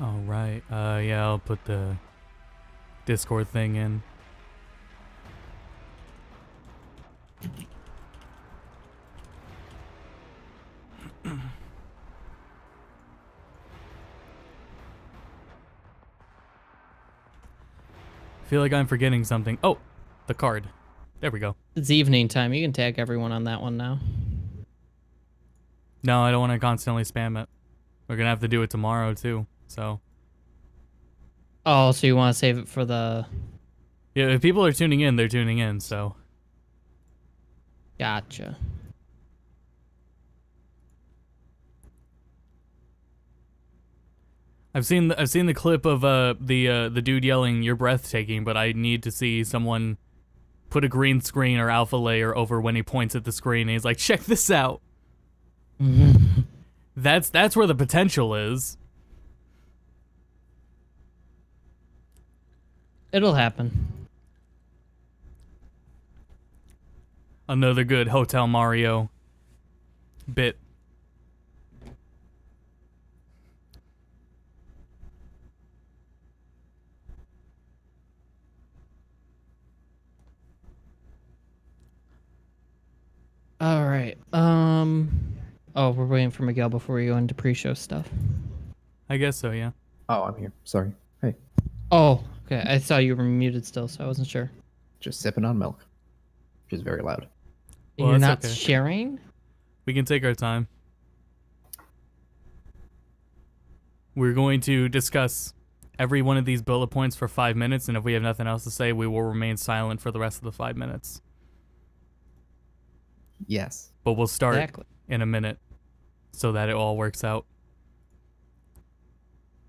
All right. Yeah, I'll put the Discord thing in. I feel like I'm forgetting something. Oh, the card. There we go. It's evening time. You can tag everyone on that one now. No, I don't want to constantly spam it. We're gonna have to do it tomorrow too. So. Oh, so you want to save it for the... Yeah, if people are tuning in, they're tuning in. So. Gotcha. I've seen the clip of the dude yelling "You're breathtaking," but I need to see someone put a green screen or alpha layer over when he points at the screen and he's like, "Check this out." That's where the potential is. It'll happen. Another good Hotel Mario bit. All right. Oh, we're waiting for Miguel before we go into pre-show stuff. I guess so, yeah. Oh, I'm here. Sorry. Hey, Oh, okay. I saw you were muted still, so I wasn't sure. just sipping on milk, which is very loud. Well, You're that's not okay. sharing? We can take our time. We're going to discuss every one of these bullet points for 5 minutes, and if we have nothing else to say, we will remain silent for the rest of the 5 minutes. Yes. But we'll start Exactly. in a minute so that it all works out.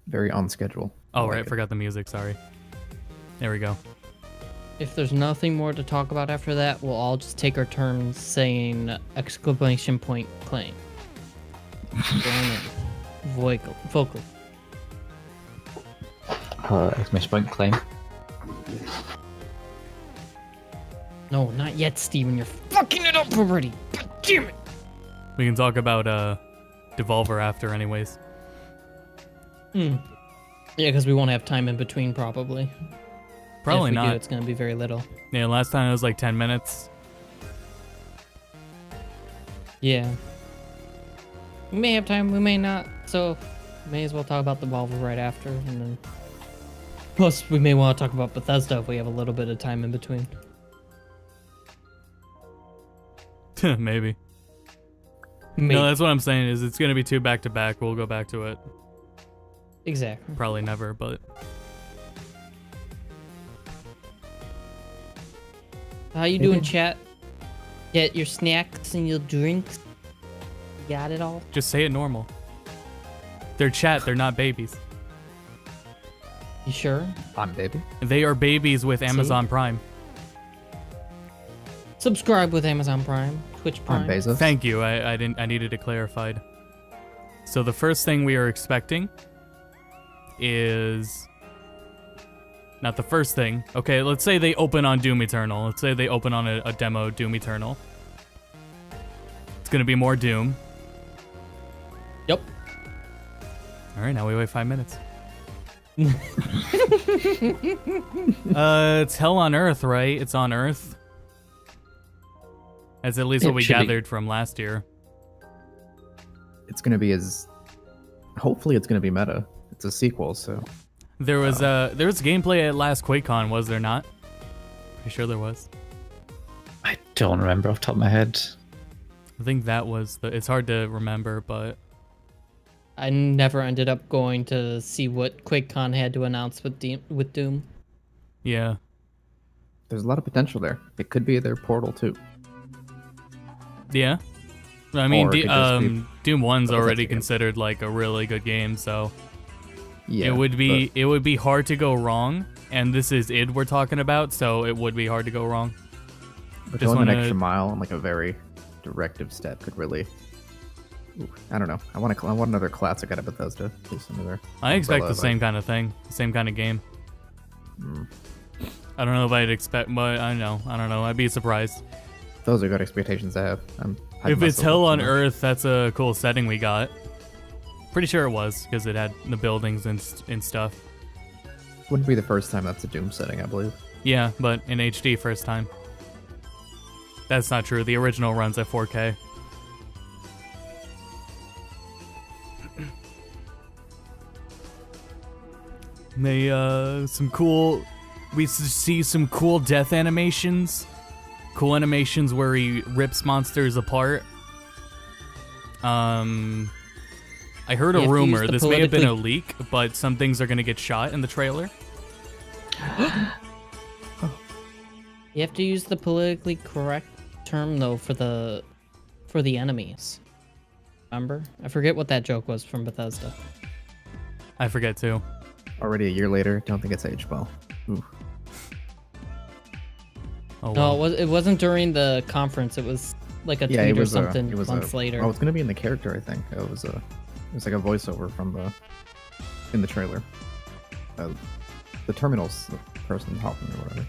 Very on schedule. Oh, I right, like it. forgot the music, sorry. There we go. If there's nothing more to talk about after that, we'll all just take our turns saying exclamation point claim. Going in. Vocal. Exclamation point claim. No, not yet, Steven. You're fucking it up already. God damn it. We can talk about Devolver after anyways. Yeah, because we won't have time in between, probably. Probably if we not. Do, it's going to be very little. Yeah, last time it was like 10 minutes. Yeah. We may have time, we may not. So, may as well talk about the Devolver right after, and then... Plus, we may want to talk about Bethesda if we have a little bit of time in between. Maybe. No, that's what I'm saying is it's going to be 2 back-to-back. We'll go back to it. Exactly. Probably never, but... How you doing, chat? Get your snacks and your drinks. You got it all? Just say it normal. They're chat, they're not babies. You sure? I'm baby. They are babies with Amazon Prime. Subscribe with Amazon Prime, Twitch Prime. I'm Bezos. Thank you, I needed it clarified. So the first thing we are expecting is... Not the first thing. Okay, let's say they open on Doom Eternal. Let's say they open on a demo Doom Eternal. It's gonna be more Doom. Yep. Alright, now we wait 5 minutes. It's Hell on Earth, right? It's on Earth. That's at least what we should be. gathered from last year. It's gonna be hopefully it's gonna be meta. It's a sequel, so There was gameplay at last QuakeCon, was there not? Pretty sure there was. I don't remember off the top of my head. I think that was it's hard to remember, but I never ended up going to see what QuakeCon had to announce with Doom. yeah. there's a lot of potential there. It could be their Portal too. Yeah. I mean, Or it could just be Doom 1's a already Bethesda game. considered like a really good game, so Yeah, it would be hard to go wrong, and this is id we're talking about, so it would be hard to go wrong. but just going an wanna- extra mile and like a very directive step could really. Ooh, I don't know. I want another classic out of Bethesda. At least another I expect the umbrella, same like- kind of thing, the same kind of game. Mm. I don't know if I'd expect, but I don't know. I'd be surprised. Those are good expectations to have. I'm hyping If it's myself Hell up on too much. Earth, that's a cool setting we got. Pretty sure it was, because it had the buildings and stuff. Wouldn't be the first time that's a Doom setting, I believe. Yeah, but in HD first time. That's not true. The original runs at 4K. We see some cool death animations. Cool animations where he rips monsters apart. I heard a rumor. This may have been a leak, but some things are going to get shot in the trailer. You have to use the politically correct term though for the enemies. Remember? I forget what that joke was from Bethesda. I forget too. Already a year later, don't think it's aged well. Ooh. Oh, well. No, it wasn't during the conference. It was like a tweet or something months later. Oh, it's gonna be in the character, I think. It was like a voiceover from in the trailer. The terminals, the person helping or whatever.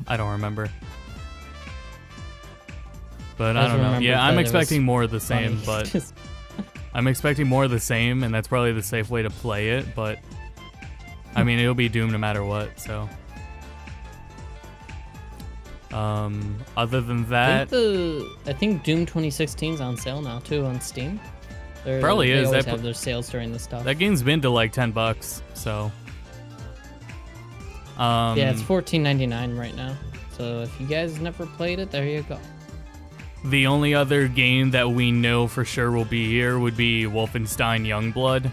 I don't remember. But I don't know. Yeah, I'm expecting more of the same, but I'm expecting more of the same, and that's probably the safe way to play it, but I mean, it'll be Doom no matter what, so. Other than that, I think Doom 2016 is on sale now too on Steam. Probably they is. always have their sales during this stuff. That game's been to like $10, so. Yeah, it's $14.99 right now. So if you guys never played it, there you go. The only other game that we know for sure will be here would be Wolfenstein Youngblood.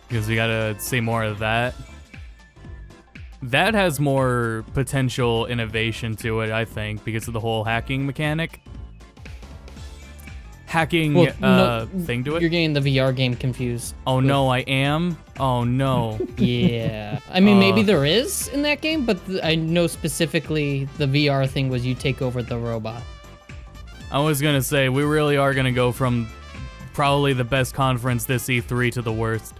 Because we gotta see more of that. That has more potential innovation to it, I think, because of the whole hacking mechanic. Hacking thing to it. You're getting the VR game confused. Oh no, I am? Oh no. Yeah. I mean, maybe there is in that game, but I know specifically the VR thing was you take over the robot. I was gonna say, we really are gonna go from probably the best conference this E3 to the worst.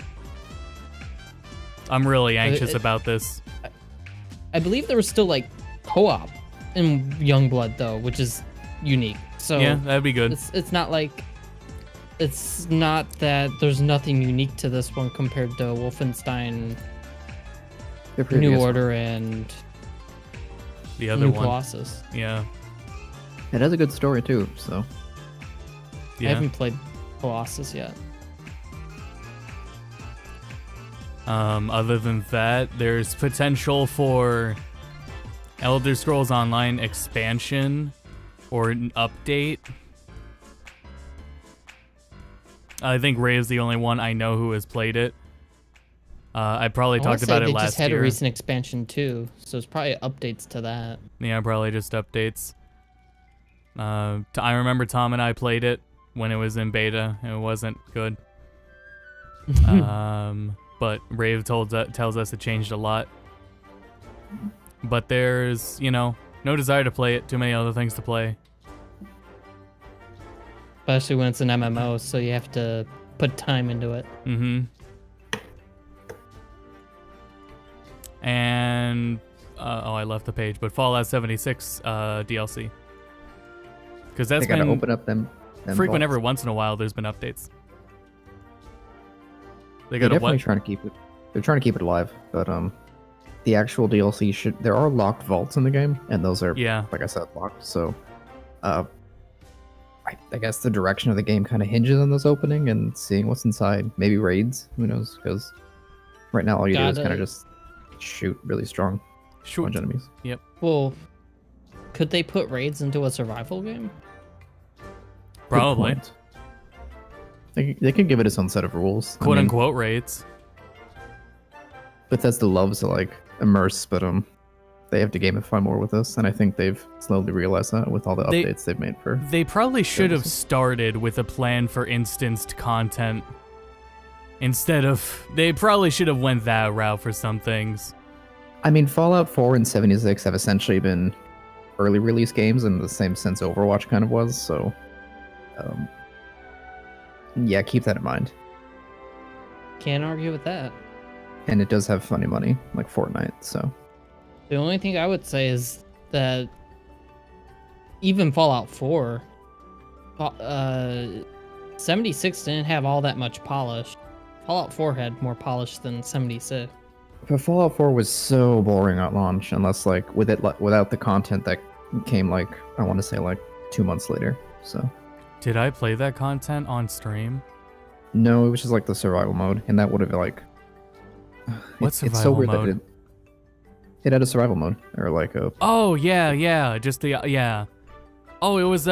I'm really anxious about this. I believe there was still like co-op in Youngblood though, which is unique. So yeah, that'd be good. It's not that there's nothing unique to this one compared to Wolfenstein New Order and the other New one. Colossus. Yeah. It has a good story too, so. Yeah. I haven't played Colossus yet. Other than that, there's potential for Elder Scrolls Online expansion or an update. I think Rave's the only one I know who has played it. I probably talked about it last year. They just had a recent expansion too, so it's probably updates to that. Yeah, probably just updates. I remember Tom and I played it when it was in beta, and it wasn't good. But Rave tells us it changed a lot. But there's, no desire to play it. Too many other things to play. Especially when it's an MMO, so you have to put time into it. Mm-hmm. And, I left the page, but Fallout 76 DLC. Because that's been open up them frequent vaults. every once in a while. There's been updates. They're definitely trying to keep it. They're trying to keep it alive, but the actual DLC there are locked vaults in the game, and those are like I said, locked. So, I guess the direction of the game kind of hinges on those opening and seeing what's inside. Maybe raids. Who knows? Because right now all you do is kind of just shoot really strong bunch of enemies. Yep. Well, could they put raids into a survival game? Probably. They could give it its own set of rules. Quote unquote raids. Bethesda loves to like immerse, but they have to gamify more with this, and I think they've slowly realized that with all the updates they've made for. They probably should have started with a plan for instanced content. Instead of, they probably should have went that route for some things. I mean, Fallout 4 and 76 have essentially been early release games in the same sense Overwatch kind of was, so yeah, keep that in mind. Can't argue with that. And it does have funny money, like Fortnite, so. The only thing I would say is that even Fallout 4, 76 didn't have all that much polish. Fallout 4 had more polish than 76. But Fallout 4 was so boring at launch, unless like without the content that came like I want to say like 2 months later. So. Did I play that content on stream? No, it was just like the survival mode, and that would have like. What survival it's so weird mode? that it had a survival mode or like a. Oh yeah, just the yeah. Oh, it was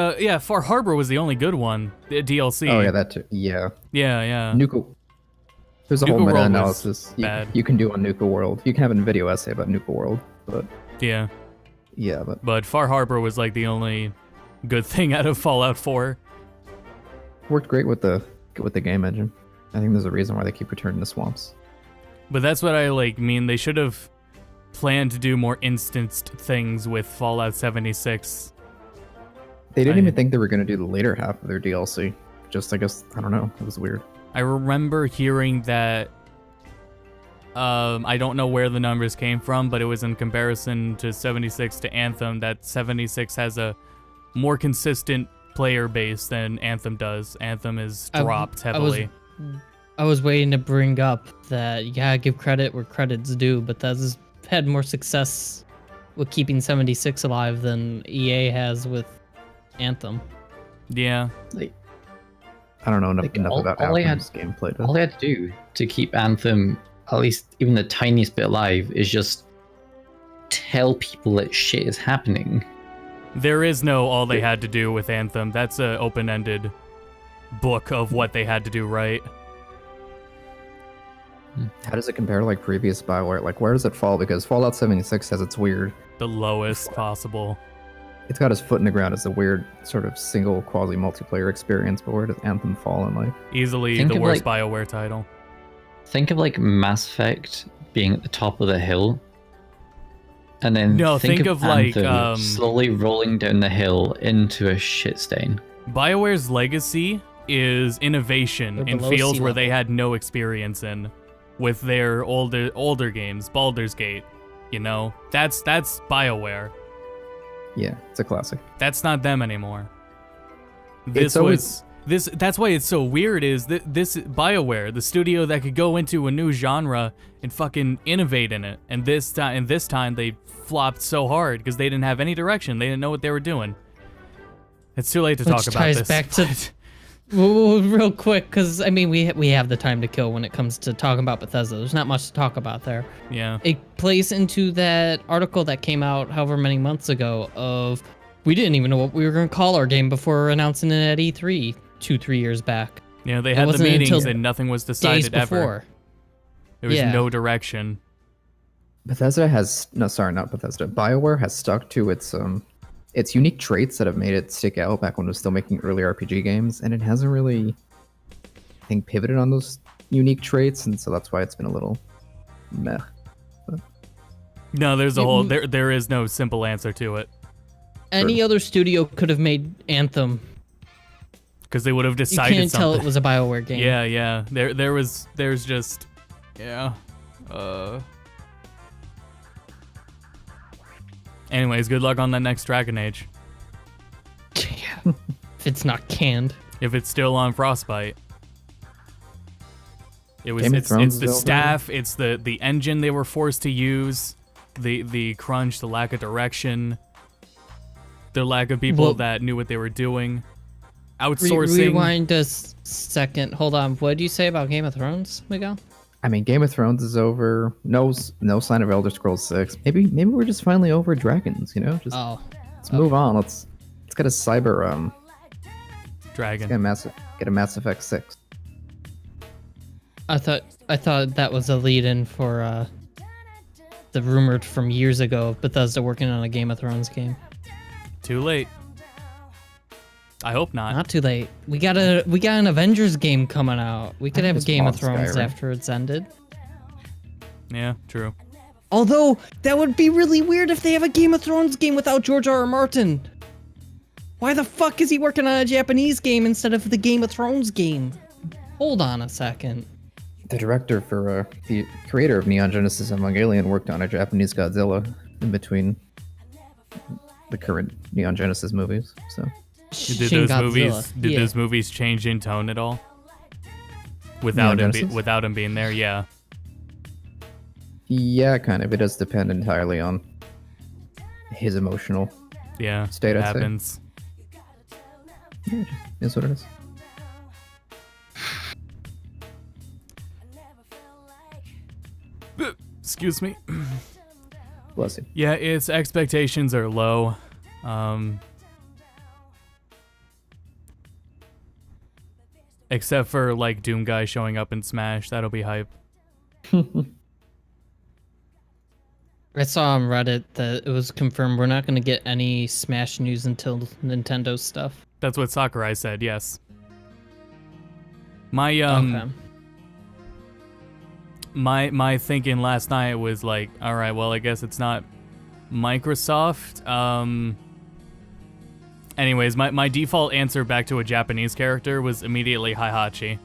Far Harbor was the only good one. The DLC. Oh yeah, that too. Yeah. Yeah. Nuka. There's a Nuka whole World meta-analysis bad. you can do on Nuka World. You can have a video essay about Nuka World, but Yeah. yeah, But Far Harbor was like the only good thing out of Fallout 4. worked great with the game engine. I think there's a reason why they keep returning to swamps. But that's what I mean. They should have planned to do more instanced things with Fallout 76. They didn't even think they were going to do the later half of their DLC. Just, I guess, I don't know. It was weird. I remember hearing that, I don't know where the numbers came from, but it was in comparison to 76 to Anthem, that 76 has a more consistent player base than Anthem does. Anthem is dropped heavily. I was waiting to bring up that you gotta give credit where credit's due, but Bethesda's had more success with keeping 76 alive than EA has with Anthem. Yeah. Like, I don't know enough about Anthem's gameplay. All they had to do to keep Anthem, at least even the tiniest bit alive, is just tell people that shit is happening. There is no all they had to do with Anthem. That's an open-ended book of what they had to do right. How does it compare to like previous BioWare? Like, where does it fall? Because Fallout 76 has its weird. The lowest possible. It's got its foot in the ground as a weird sort of single quasi multiplayer experience, but where does Anthem fall in like? Easily the worst BioWare title. Think of like Mass Effect being at the top of the hill, and then think of Anthem like slowly rolling down the hill into a shit stain. BioWare's legacy is innovation in fields where they had no experience in, with their older games, Baldur's Gate. You know, that's BioWare. Yeah, it's a classic. That's not them anymore. That's why it's so weird is that this BioWare, the studio that could go into a new genre and fucking innovate in it. And this time they flopped so hard because they didn't have any direction. They didn't know what they were doing. It's too late to talk about this. Back to real quick, because I mean we have the time to kill when it comes to talking about Bethesda. There's not much to talk about there. Yeah. It plays into that article that came out however many months ago of we didn't even know what we were going to call our game before announcing it at E3 2-3 years back. Yeah, they had the meetings and nothing was decided ever. There was no direction. Bethesda has not Bethesda. BioWare has stuck to its unique traits that have made it stick out back when it was still making early RPG games, and it hasn't really, I think, pivoted on those unique traits, and so that's why it's been a little meh. But... No, there's a whole there is no simple answer to it. Any other studio could have made Anthem, because they would have decided you can't something. tell it was a BioWare game. Yeah. There's just Anyways, good luck on that next Dragon Age. Yeah. If it's not canned. If it's still on Frostbite. It's the staff, it's the engine they were forced to use, the crunch, the lack of direction, the lack of people that knew what they were doing. Outsourcing. Rewind a second. Hold on. What did you say about Game of Thrones, Miguel? I mean, Game of Thrones is over. No sign of Elder Scrolls 6. Maybe we're just finally over dragons. You know, just let's move on. Let's get a cyber dragon. Get a Mass Effect 6. I thought that was a lead-in for the rumored from years ago of Bethesda working on a Game of Thrones game. Too late. I hope not. Not too late. We got an Avengers game coming out. We could have a Game of Thrones after it's ended. Yeah, true. Although that would be really weird if they have a Game of Thrones game without George R.R. Martin. Why the fuck is he working on a Japanese game instead of the Game of Thrones game? Hold on a second. The director for the creator of Neon Genesis Evangelion worked on a Japanese Godzilla in between the current Neon Genesis movies. So Did Shin those Godzilla. movies? Did Yeah. those movies change in tone at all? Without Genesis? without him being there, yeah. Yeah, kind of. It does depend entirely on his emotional Yeah, state, it I'd say. happens. Yeah, is what it is. Excuse me. Bless you. Yeah, its expectations are low. Except for like Doom Guy showing up in Smash, that'll be hype. I saw on Reddit that it was confirmed we're not going to get any Smash news until Nintendo stuff. That's what Sakurai said. Yes. My Okay. my thinking last night was like, all right, well, I guess it's not Microsoft. Anyways, my default answer back to a Japanese character was immediately Heihachi.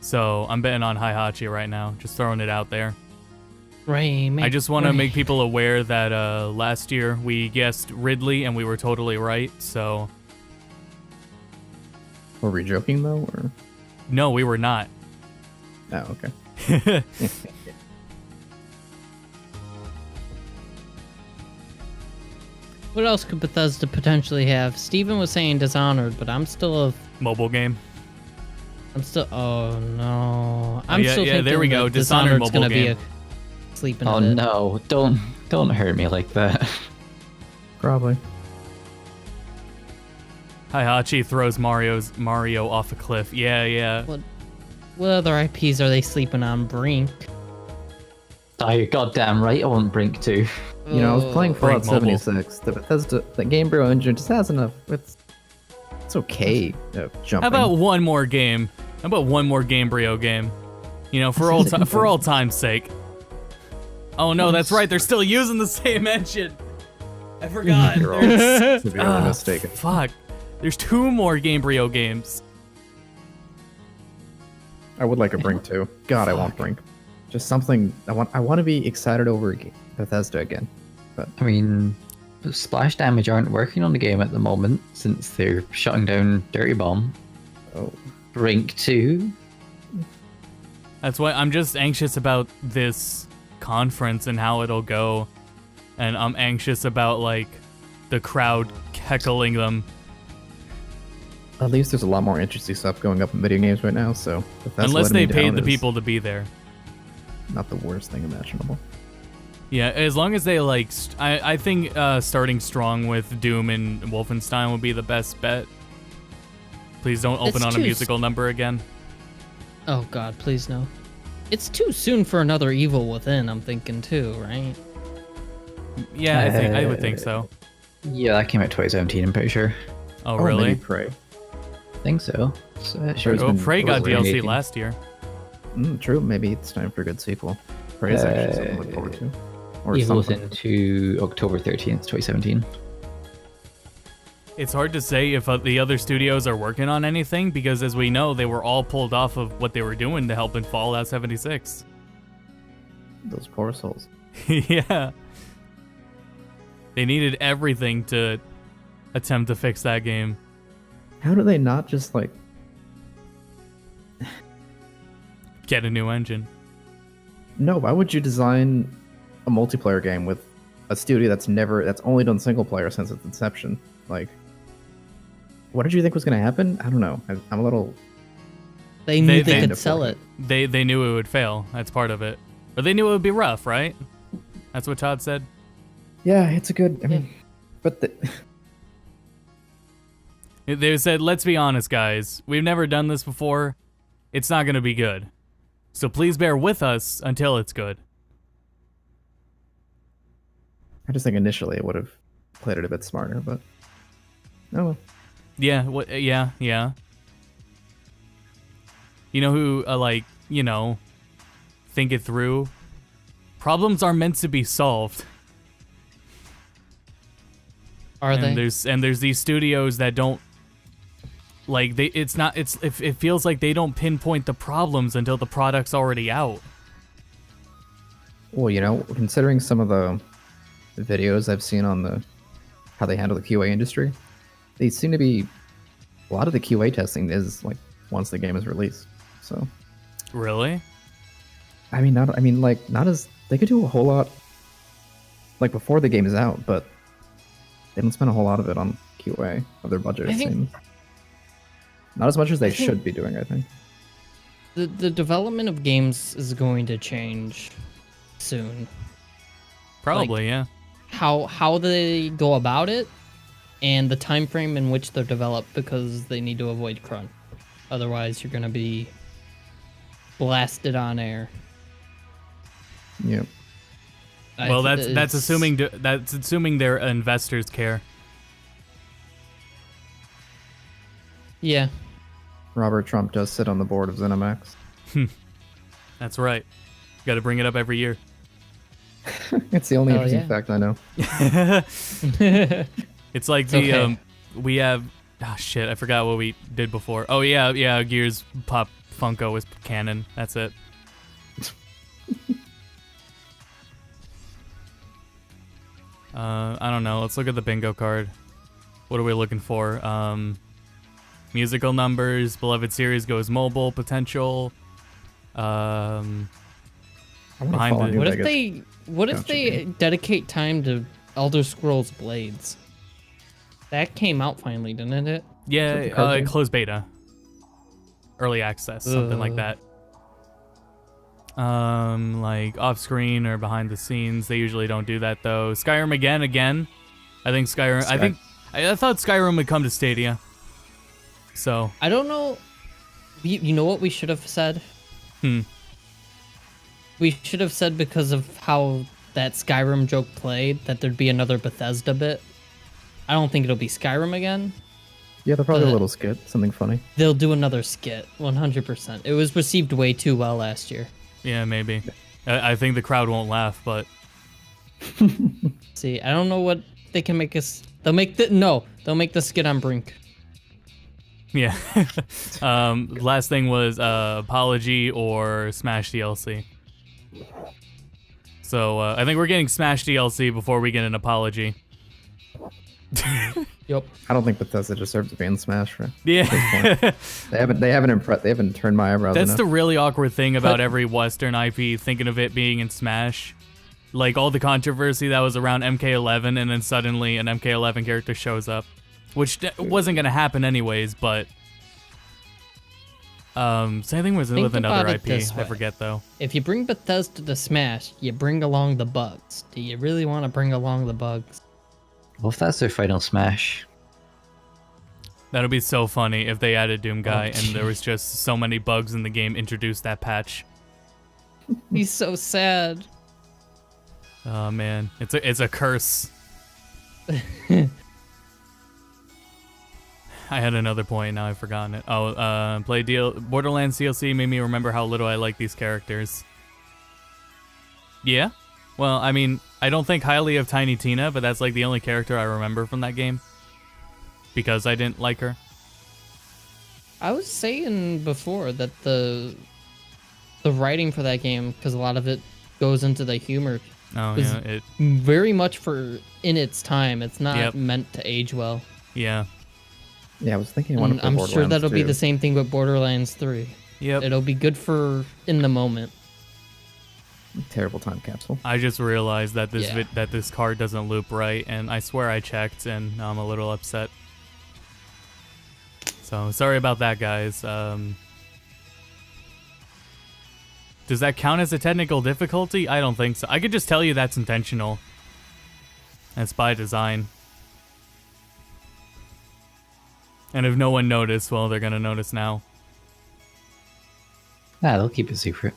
So I'm betting on Heihachi right now. Just throwing it out there. Rayman. I just want to make people aware that last year we guessed Ridley and we were totally right. So Were we joking though, or? no, we were not. Oh, okay. What else could Bethesda potentially have? Steven was saying Dishonored, but I'm still Mobile game. oh no. I'm yeah, still yeah, thinking there we go. that Dishonored Dishonored's mobile gonna be game. a sleeping Oh in it. no, don't hurt me like that. Probably. Heihachi throws Mario off a cliff. Yeah, yeah. What other IPs are they sleeping on? Brink. Oh, you're goddamn right, I want Brink too. You know, I was playing Brink Fallout Mobile. 76. The Bethesda, the Gamebryo engine just has enough. It's okay. Jumping. How about one more game? How about one more Gamebryo game? You know, for all time's sake. Oh no, that's right. They're still using the same engine. I forgot. You're all There's- severely mistaken. Fuck. There's 2 more Gamebryo games. I would like a Brink too. God, I want Brink. Just something. I want to be excited over Bethesda again. But I mean, Splash Damage aren't working on the game at the moment since they're shutting down Dirty Bomb. oh, Brink 2. That's why I'm just anxious about this conference and how it'll go. And I'm anxious about like the crowd heckling them. at least there's a lot more interesting stuff going up in video games right now. So Bethesda Unless letting me they paid down the is people to be there. not the worst thing imaginable. Yeah, as long as they like, I think starting strong with Doom and Wolfenstein would be the best bet. Please don't open It's on a too musical number again. Oh god, please no. It's too soon for another Evil Within, I'm thinking too, right? Yeah, I would think so. Yeah, that came out 2017, I'm pretty sure. Oh, Maybe really? Prey. I think so. Sure, it's Oh, been- Prey got it was DLC 2018. last year. True. Maybe it's time for a good sequel. Prey is actually something to look forward to. Or Evil something. Within to October 13th, 2017. It's hard to say if the other studios are working on anything because, as we know, they were all pulled off of what they were doing to help in Fallout 76. Those poor souls. Yeah. They needed everything to attempt to fix that game. How do they not just like? Get a new engine. No, why would you design a multiplayer game with a studio that's only done single player since its inception? Like, what did you think was going to happen? I don't know. I'm a little. They knew they they- could sell it. They knew it would fail. That's part of it. Or they knew it would be rough, right? That's what Todd said. Yeah, it's a good. I mean, but They said, let's be honest, guys. We've never done this before. It's not going to be good. So please bear with us until it's good. I just think initially it would have played it a bit smarter, but oh well. Yeah, yeah. You know who, think it through? Problems are meant to be solved. Are they? There's these studios that don't it feels like they don't pinpoint the problems until the product's already out. Well, considering some of the videos I've seen on the how they handle the QA industry. They seem to be a lot of the QA testing is like once the game is released. So Really? I mean, not as they could do a whole lot like before the game is out, but they don't spend a whole lot of it on QA of their budget. It seems not as much as they should be doing. I think the development of games is going to change soon. Probably, yeah. How they go about it, and the time frame in which they're developed, because they need to avoid crunch. Otherwise, you're gonna be blasted on air. Yep. Well, that's assuming their investors care. Yeah. Robert Trump does sit on the board of ZeniMax. That's right. Got to bring it up every year. It's the only interesting fact I know. It's like we have. Oh shit! I forgot what we did before. Oh yeah. Gears Pop Funko was canon. That's it. I don't know. Let's look at the bingo card. What are we looking for? Musical numbers. Beloved series goes mobile. Potential. What if they dedicate time to Elder Scrolls Blades? That came out finally, didn't it? Yeah, closed beta. Early access, something like that. Like off screen or behind the scenes. They usually don't do that though. Skyrim again. I think Skyrim. I thought Skyrim would come to Stadia. So I don't know. You know what we should have said? We should have said, because of how that Skyrim joke played, that there'd be another Bethesda bit. I don't think it'll be Skyrim again. Yeah, they'll probably do a little skit, something funny. They'll do another skit, 100%. It was received way too well last year. Yeah, maybe. I think the crowd won't laugh, but... See, I don't know what they can make us... They'll make the skit on Brink. Yeah. Last thing was Apology or Smash DLC. So I think we're getting Smash DLC before we get an Apology. Yep. I don't think Bethesda deserves to be in Smash. Right? Yeah. They haven't turned my eyebrows. That's enough. the really awkward thing about every Western IP, thinking of it being in Smash. Like all the controversy that was around MK11, and then suddenly an MK11 character shows up, which wasn't gonna happen anyways. But same thing was with another IP. I forget though. If you bring Bethesda to Smash, you bring along the bugs. Do you really want to bring along the bugs? Well, if that's their final Smash. That'd be so funny if they added Doom Guy and there was just so many bugs in the game introduced that patch. He's so sad. Oh man, it's a curse. I had another point, now I've forgotten it. Borderlands DLC made me remember how little I like these characters. Yeah? Well, I mean, I don't think highly of Tiny Tina, but that's like the only character I remember from that game. Because I didn't like her. I was saying before that the writing for that game, because a lot of it goes into the humor, it very much in its time. It's not meant to age well. Yeah. Yeah, I was thinking I'm sure that'll be the same thing with Borderlands 3. Yep. It'll be good for in the moment. Terrible time capsule. I just realized that this card doesn't loop right, and I swear I checked, and now I'm a little upset. So sorry about that, guys. Does that count as a technical difficulty? I don't think so. I could just tell you that's intentional. That's by design. And if no one noticed, well, they're gonna notice now. They'll keep it secret.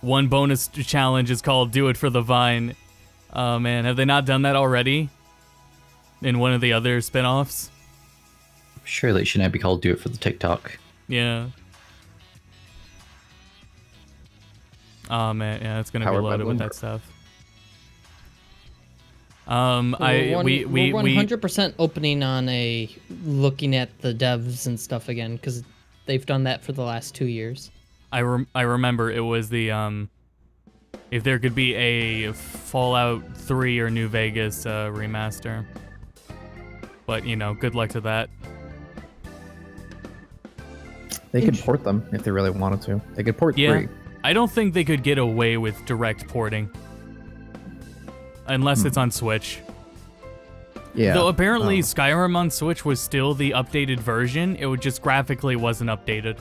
One bonus challenge is called Do It for the Vine. Oh man, have they not done that already? In one of the other spin-offs? Surely it should now be called Do It for the TikTok. Yeah. Oh man, yeah, it's gonna be loaded with that stuff. We're 100% opening on looking at the devs and stuff again, because they've done that for the last 2 years. I remember it was the if there could be a Fallout 3 or New Vegas remaster. But, you know, good luck to that. They could port them if they really wanted to. They could port 3. I don't think they could get away with direct porting. Unless it's on Switch. Yeah. Though apparently Skyrim on Switch was still the updated version, it would just graphically wasn't updated.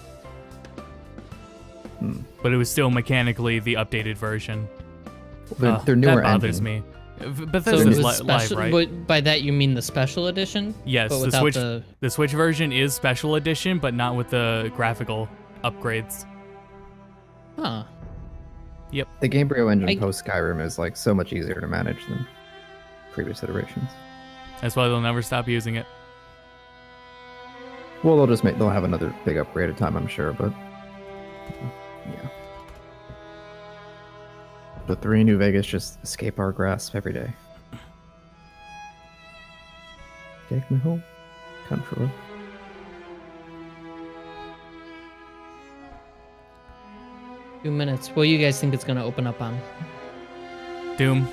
But it was still mechanically the updated version. They're newer. That bothers me. Bethesda's live, right? But by that you mean the special edition? Yes, but the Switch version is special edition, but not with the graphical upgrades. Huh. Yep. The Gamebryo engine post Skyrim is like so much easier to manage than previous iterations. That's why they'll never stop using it. Well, they'll have another big upgrade at time, I'm sure, but yeah. The 3 in New Vegas just escape our grasp every day. Take me home, country. Few minutes. What do you guys think it's gonna open up on? Doom.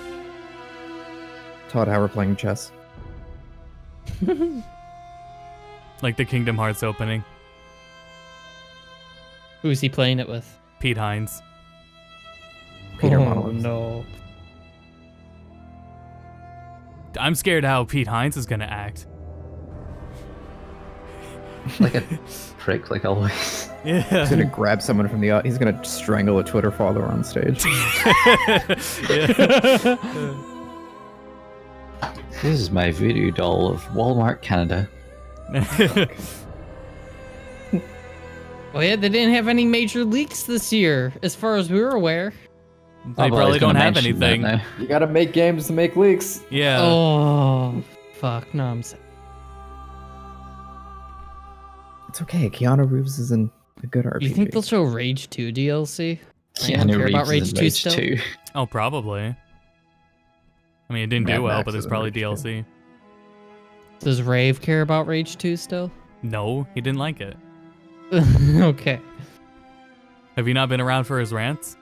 Todd, how we're playing chess. Like the Kingdom Hearts opening. Who's he playing it with? Pete Hines. Peter oh, Monolith. No. I'm scared how Pete Hines is gonna act. Like a prick, like always. Yeah. He's gonna grab someone from the he's gonna strangle a Twitter follower on stage. This is my voodoo doll of Walmart Canada. Oh yeah, they didn't have any major leaks this year, as far as we were aware. They probably don't have anything. You gotta make games to make leaks. Yeah. Oh, fuck. No, I'm sad. It's okay. Keanu Reeves is in a good RPG. Do you think they'll show Rage 2 DLC? Keanu care about Reeves is Rage in 2 Rage still? 2. Oh, probably. I mean, it didn't Mad do well, Max but there's is in probably Rage 2. DLC. Does Rave care about Rage 2 still? No, he didn't like it. Okay. Have you not been around for his rants?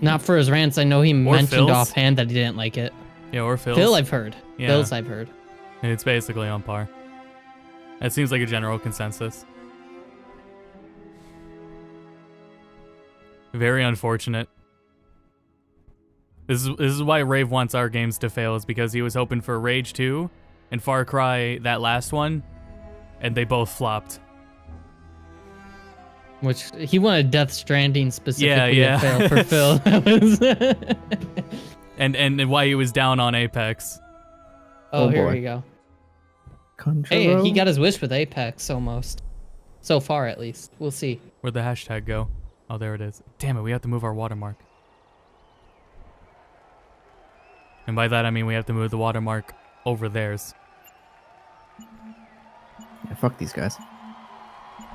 Not for his rants. I know he mentioned Phil's? offhand that he didn't like it. Yeah, or Phil's? Phil, I've heard. Yeah. Phil's, I've heard. It's basically on par. That seems like a general consensus. Very unfortunate. This is why Rave wants our games to fail, is because he was hoping for Rage 2 and Far Cry, that last one, and they both flopped. Which he wanted Death Stranding specifically Yeah. to fail for Phil. That was and why he was down on Apex. oh, here boy. we go. Conjuro? Hey, he got his wish with Apex almost. So far, at least. We'll see. Where'd the hashtag go? Oh, there it is. Damn it, we have to move our watermark. And by that I mean we have to move the watermark over theirs. Yeah, fuck these guys.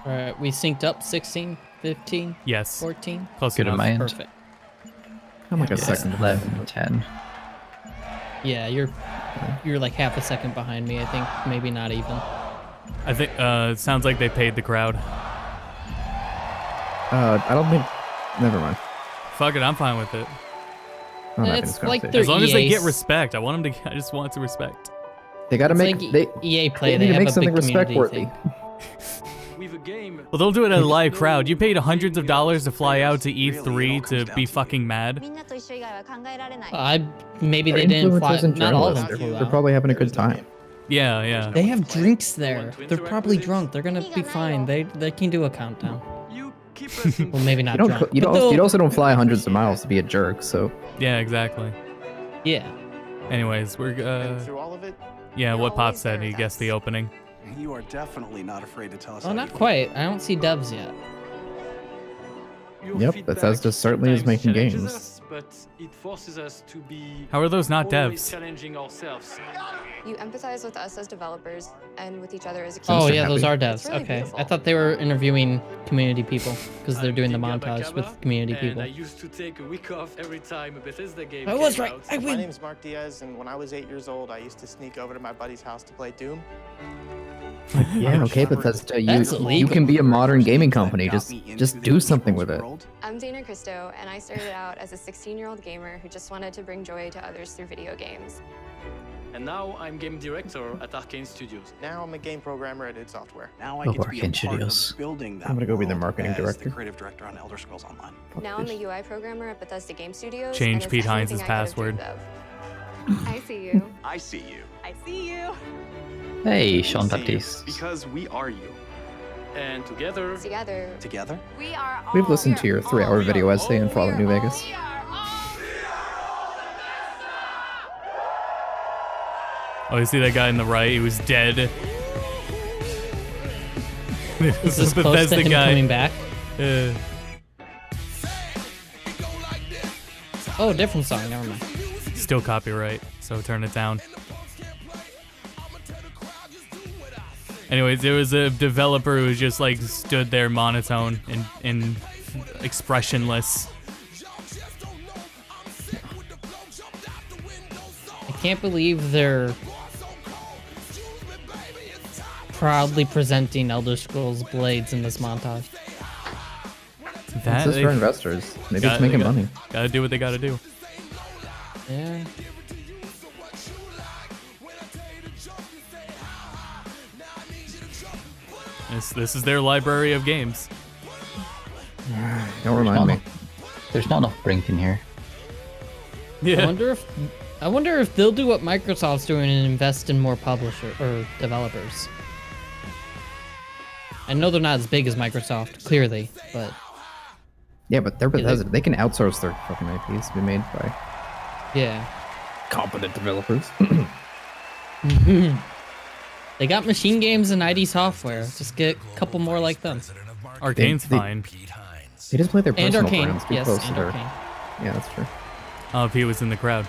Alright, we synced up 16, 15, Yes. 14. Close Good enough. amount. Perfect. I'm like a second. 11, 10. Yeah, you're like half a second behind me, I think. Maybe not even. I think it sounds like they paid the crowd. I don't think. Never mind. Fuck it, I'm fine with it. I'm not having It's this like conversation. they're As long as they EA get respect. I want them to. I just want to respect. They gotta It's make. like they EA Play, need they to have make a something big community respect-worthy. thing. Well, they'll do it at a live crowd. You paid hundreds of dollars to fly out to E3 to be fucking mad. Maybe They're they didn't fly. influencers and Not all of journalists. them flew They're out. probably having a good time. Yeah, yeah. They have drinks there. They're probably drunk. They're gonna be fine. They can do a countdown. Well, maybe not You drunk. don't. You but don't. they'll- You also don't fly hundreds of miles to be a jerk. So Yeah, exactly. Yeah. Anyways, we're through all of it, yeah. What Pop said, he guessed the opening. you are definitely not afraid to tell us. Oh, how not you feel. quite. I don't see devs yet. Yep, Bethesda certainly is making games. How are those not devs? You empathize with us as developers and with each other as a Oh community. yeah, those are It's devs. really Okay, beautiful. I thought they were interviewing community people because they're doing the montage with community people. I used to take a week off every time a Bethesda game I was came right. out. I My win. name's Mark Diaz, and when I was 8 years old, I used to sneak over to my buddy's house to play Doom. yeah, okay, Bethesda. That's You illegal. can be a modern gaming company. Just do something with it. I'm Dana Christo, and I started out as a 16-year-old gamer who just wanted to bring joy to others through video games. And now I'm game director at Arcane Studios. Now I'm a game programmer at id Software. Now I get to be a Arcane part of Studios. building that I'm gonna go be the world marketing as director. the creative director on Elder Scrolls Online. Now I'm a UI programmer at Bethesda Game Studios. Change and it's Pete Hines' everything I could have password. dreamed of. I see you. I see you. I see you. Hey, We Sean see you Baptiste. Because we are you. And together, Together? We are all. We've listened to your 3-hour video essay in Fallout New Vegas. Oh, you see that guy in the right? He was dead. Is this close to him coming back? Oh, different song. Never mind. Still copyright, so turn it down. Anyways, there was a developer who just like stood there monotone and expressionless. I can't believe they're proudly presenting Elder Scrolls Blades in this montage. That This is for investors. Maybe it's making money. Gotta do what they gotta do. Yeah. This is their library of games. Don't remind me. There's not enough Brink in here. Yeah. I wonder if they'll do what Microsoft's doing and invest in more publisher or developers. I know they're not as big as Microsoft, clearly, but Yeah, but they're Bethesda. They can outsource their fucking IPs to be made by yeah. competent developers. They got Machine Games and ID Software. Just get a couple more like them. Arcane's fine. They just play their And personal Arcane, brands too yes, close and to their... Arcane. Yeah, that's true. Oh, Pete was in the crowd.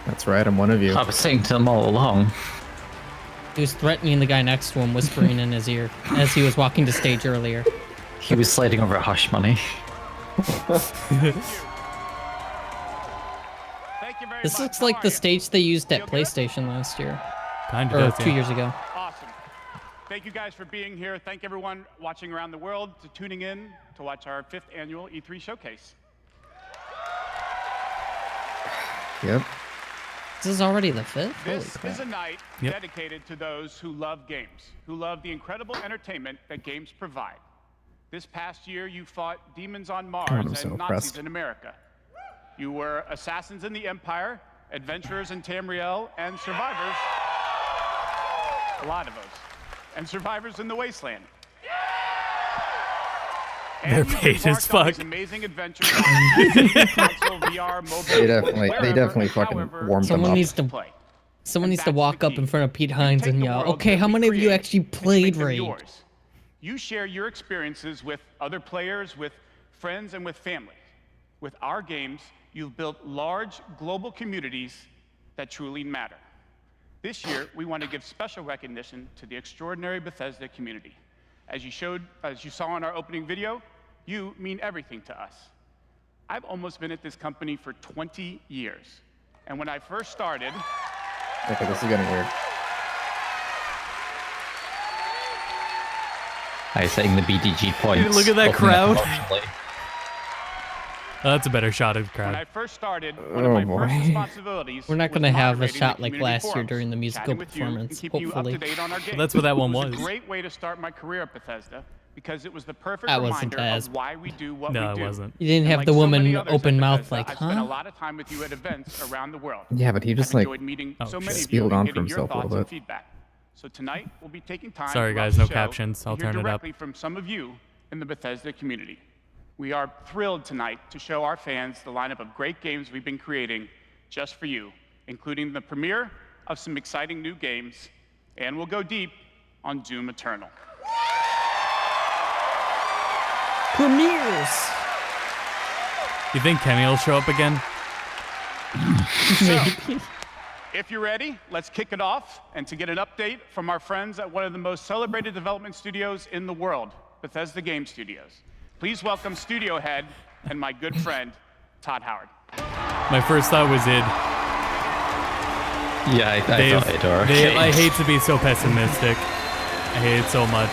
That's right, I'm one of you. I was saying to them all along. He was threatening the guy next to him, whispering in his ear as he was walking to stage earlier. He was sliding over hush money. This looks like the stage they used at PlayStation last year. Kind Or of does, 2 yeah. years ago. Awesome. Thank you guys for being here. Thank everyone watching around the world to tuning in to watch our 5th annual E3 showcase. Yep. This is already the 5th? Holy This crap. is a night Yep. dedicated to those who love games, who love the incredible entertainment that games provide. This past year, you fought demons on Mars I'm and so Nazis impressed. in America. You were assassins in the Empire, adventurers in Tamriel, and survivors. A lot of us. And survivors in the Wasteland. They're And you've paid as embarked on these fuck. amazing adventures on console, VR, mobile, They definitely wherever, fucking however warmed them Someone up. needs to play. Someone And needs to that's walk the up in key. front of Pete You Hines take and the yell, world okay, that how we many of you create actually and you played make them Raid? yours. You share your experiences with other players, with friends, and with family. With our games, you've built large global communities that truly matter. This year, we want to give special recognition to the extraordinary Bethesda community. As you saw in our opening video, you mean everything to us. I've almost been at this company for 20 years. And when I first started, Okay, this is getting weird. I was setting the BDG points. Look at that opening up crowd. emotionally. Oh, that's a better shot of the when I crowd. first started, one of my first responsibilities We're not was going to have a moderating shot the like community last year forums, during the musical chatting with you and performance, keeping you up hopefully. to date on our games. That's what that one It was. was a great way to start my career at Bethesda because it was the perfect That wasn't reminder as- of why we do what No, we it do. wasn't. You didn't And have like the so woman many others at open mouth Bethesda, like, I've spent a huh? lot of time with you at events around the world. Yeah, but he just I've like enjoyed meeting Oh, so shit. many of you Spilled and on for getting your himself a thoughts little and bit. feedback. So tonight we'll be taking time. Sorry, throughout guys, the no show captions. to I'll hear turn it up. directly from some of you in the Bethesda community. We are thrilled tonight to show our fans the lineup of great games we've been creating just for you, including the premiere of some exciting new games, and we'll go deep on Doom Eternal. Premieres! You think Kenny will show up again? So, if you're ready, let's kick it off. And to get an update from our friends at one of the most celebrated development studios in the world, Bethesda Game Studios, please welcome studio head and my good friend, Todd Howard. My first thought was id. Yeah, I thought it or I hate to be so pessimistic. I hate it so much.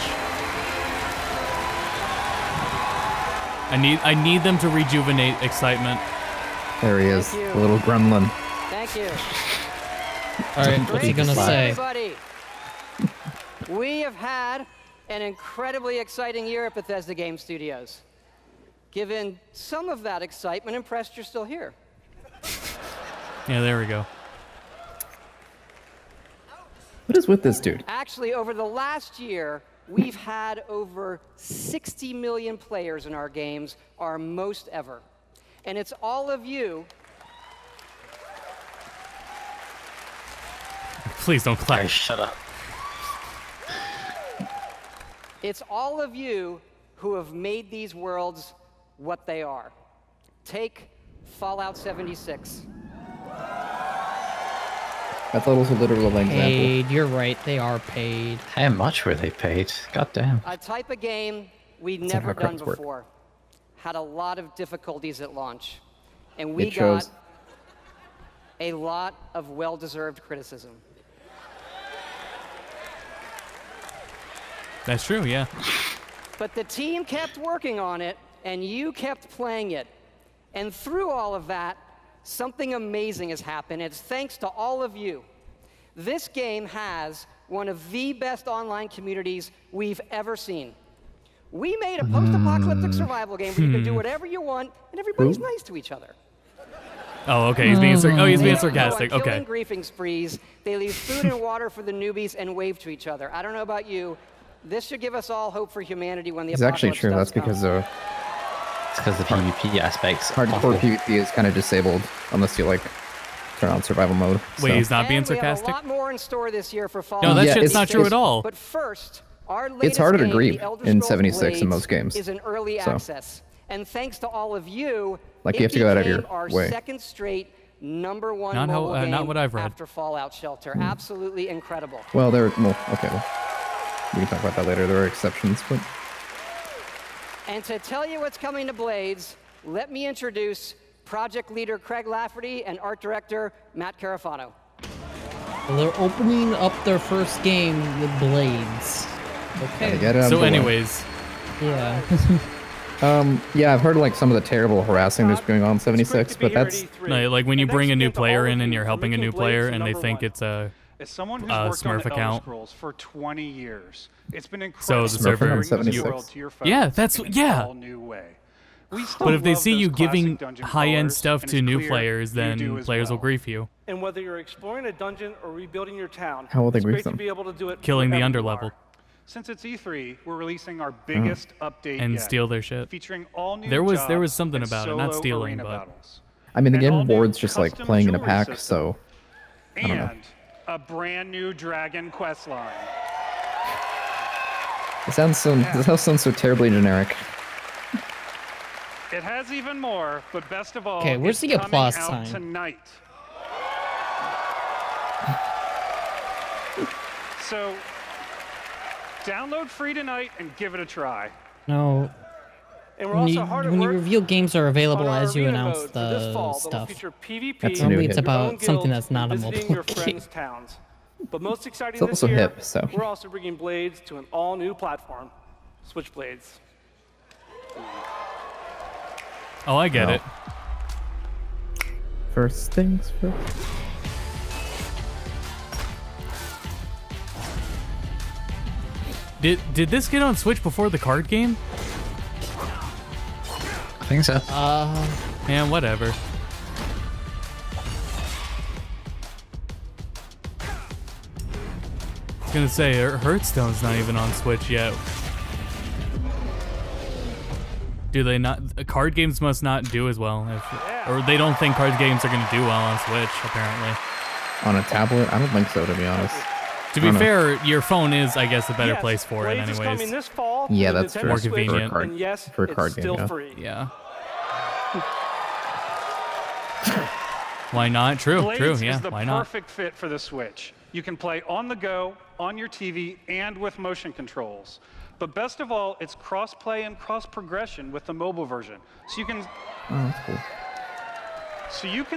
I need them to rejuvenate excitement. There he is, the little gremlin. Thank you. All right, what's he gonna say? Everybody. We have had an incredibly exciting year at Bethesda Game Studios. Given some of that excitement, impressed you're still here. Yeah, there we go. What is with this dude? Actually, over the last year, we've had over 60 million players in our games, our most ever. And it's all of you. Please don't clap. Guys, shut up. It's all of you who have made these worlds what they are. Take Fallout 76. I thought it was a literal example. Paid. You're right. They are paid. How much were they paid? God damn. A type of game we'd That's not never how done credits work. before. Had a lot of difficulties at launch. And we It shows. got a lot of well-deserved criticism. That's true, yeah. But the team kept working on it, and you kept playing it. And through all of that, something amazing has happened. It's thanks to all of you. This game has one of the best online communities we've ever seen. We made a post-apocalyptic survival game where you can do whatever you want, and everybody's nice to each other. Oh, okay. He's being he's being sarcastic. They don't go Okay. on griefing sprees. They leave food and water for the newbies and wave to each other. I don't know about you. This should give us all hope for humanity when the It's actually apocalypse true. does That's because It's because the PvP aspects. hardcore PvP is kind of disabled unless you like turn on survival mode. Wait, so. he's not being And we have sarcastic? a lot more in store this year for Fallout. No, that Yeah, shit's it's- not true it's- at all. But first, our It's latest harder to game, grieve The Elder in Scrolls 76 in Blades, most games. is in early So. access. And thanks to all of you, Like, it you have to go out of became your our way. second straight #1 Not how- mobile game not what I've read. after Fallout Shelter. Absolutely incredible. Well, there. Well, okay. Well, we can talk about that later. There are exceptions, but And to tell you what's coming to Blades, let me introduce project leader Craig Lafferty and art director Matt Carafano. Well, they're opening up their first game with Blades. gotta Okay. get it out So of the way. anyways, Yeah. Yeah, I've heard like some of the terrible harassing that's going on in 76, but that's like when you bring a new player in and you're helping a new player and they think it's a As someone who's Smurf worked on the Elder account. Scrolls for 20 years, it's been So incredible the to server- bring this 76. world to your folks Yeah, that's- in an yeah. all new way. We still But if they love see those you classic giving dungeon high-end crawlers, stuff and to it's new clear players, you then do as players will well. grief you. And whether you're exploring a dungeon or rebuilding your town, How will they it's grief great them? to be able to do it Killing the wherever you underlevel are. Since it's E3, we're releasing our biggest update and yet, steal their shit. featuring all new There was jobs something and about it, not solo stealing, arena but battles. I mean, the An game all-new rewards just like custom playing in a jewelry pack, system, so don't know. and a brand new Dragon quest line. it sounds so terribly generic. It has even more, but best of all, Okay, where's it's the coming applause out sign? tonight. So, download free tonight and give it a try. No. And we're When also you, hard at when you work reveal games are available on our as you arena announce mode for this the fall that'll stuff. feature PvP, That's a Normally new it's hit. your own about something guilds, that's not a and visiting mobile your game. friends' towns. But most exciting It's this also year, hip, so. we're also bringing Blades to an all-new platform, Switchblades. Oh, I get Oh. it. First things first. Did this get on Switch before the card game? I think so. Man, whatever. I was gonna say, Hearthstone's not even on Switch yet. Do they not? Card games must not do as well, or they don't think card games are gonna do well on Switch. Apparently. On a tablet? I don't think so, to be honest. To be I don't know. fair, your phone is, I guess, a better Yes, place for it, Blades is anyways. coming this fall Yeah, to the that's Nintendo true. More Switch, convenient. For a card- and yes, for a it's card game, still yeah. free. Yeah. Why not? True. Blades True. is Yeah. the Why not? perfect fit for the Switch. You can play on the go, on your TV, and with motion controls. But best of all, it's cross-play and cross-progression with the mobile version. So you can Oh, that's cool.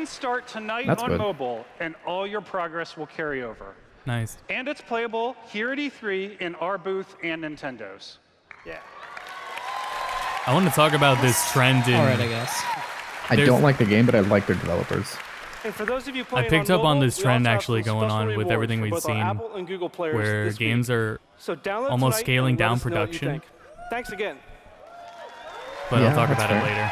start tonight That's on good. mobile, and all your progress will carry over. Nice. And it's playable here at E3 in our booth and Nintendo's. Yeah. I want to talk about this trend in. Alright, I guess. I There's- don't like the game, but I like their developers. And for those of you I playing picked up on mobile, this we trend also have actually some going special on with rewards everything for we've both our seen, Apple and Google players where this games week. are So download almost tonight scaling and let down us know what you production. think. Thanks again. But Yeah, I'll talk that's about it fair. later.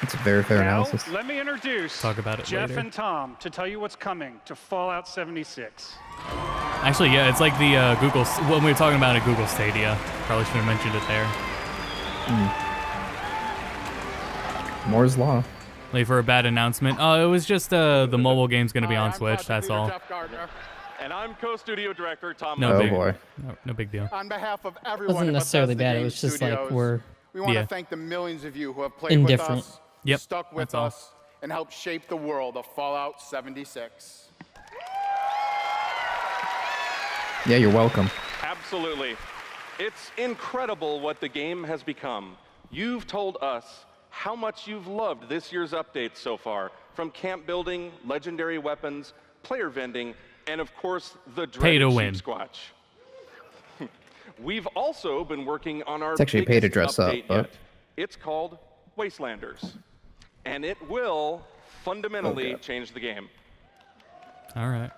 It's a very fair Now, analysis. let me introduce Talk about it Jeff later. and Tom to tell you what's coming to Fallout 76. Actually, yeah, it's like the Google, when we were talking about it, Google Stadia. Probably should have mentioned it there. Moore's Law. Like for a bad announcement. Oh, it was just the mobile game's gonna be on Switch, that's all. And I'm co-studio director Tom. No Oh big, boy. no big deal. On behalf of It everyone wasn't at necessarily Bethesda bad. It Game was just like Studios, we're we want Yeah. to thank the millions of you who have played indifferent. with us, Yep, stuck with that's all. us, and helped shape the world of Fallout 76. Yeah, you're welcome. Absolutely. It's incredible what the game has become. You've told us how much you've loved this year's updates so far, from camp building, legendary weapons, player vending, and of course, the Pay to dreaded win. Sheep Squatch. We've also been working on our It's actually pay to biggest dress up, update but- yet. It's called Wastelanders, and it will fundamentally change the game. All right.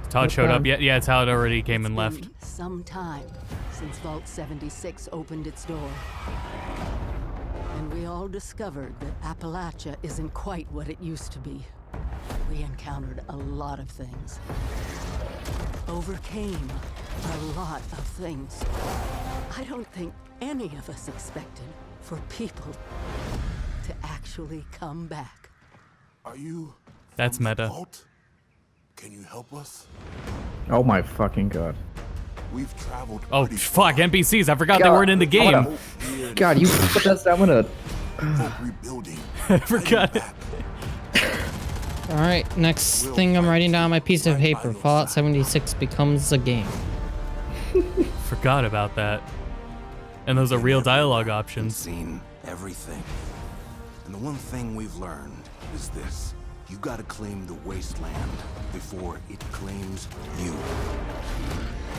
Todd showed up yet? Yeah, it's how it already came and left. Some time since Vault 76 opened its door. And we all discovered that Appalachia isn't quite what it used to be. We encountered a lot of things. Overcame a lot of things. I don't think any of us expected for people to actually come back. Are you? That's meta. Vault? Can you help us? Oh my fucking god. We've traveled. Oh, fuck, NPCs. I forgot they weren't in the game. God, you put that. I'm gonna. Rebuilding. I forgot it. All right, next thing I'm writing down on my piece of paper. Fallout 76 becomes a game. Forgot about that. And those are real dialogue options. Seen everything. And the one thing we've learned is this. You gotta claim the wasteland before it claims you.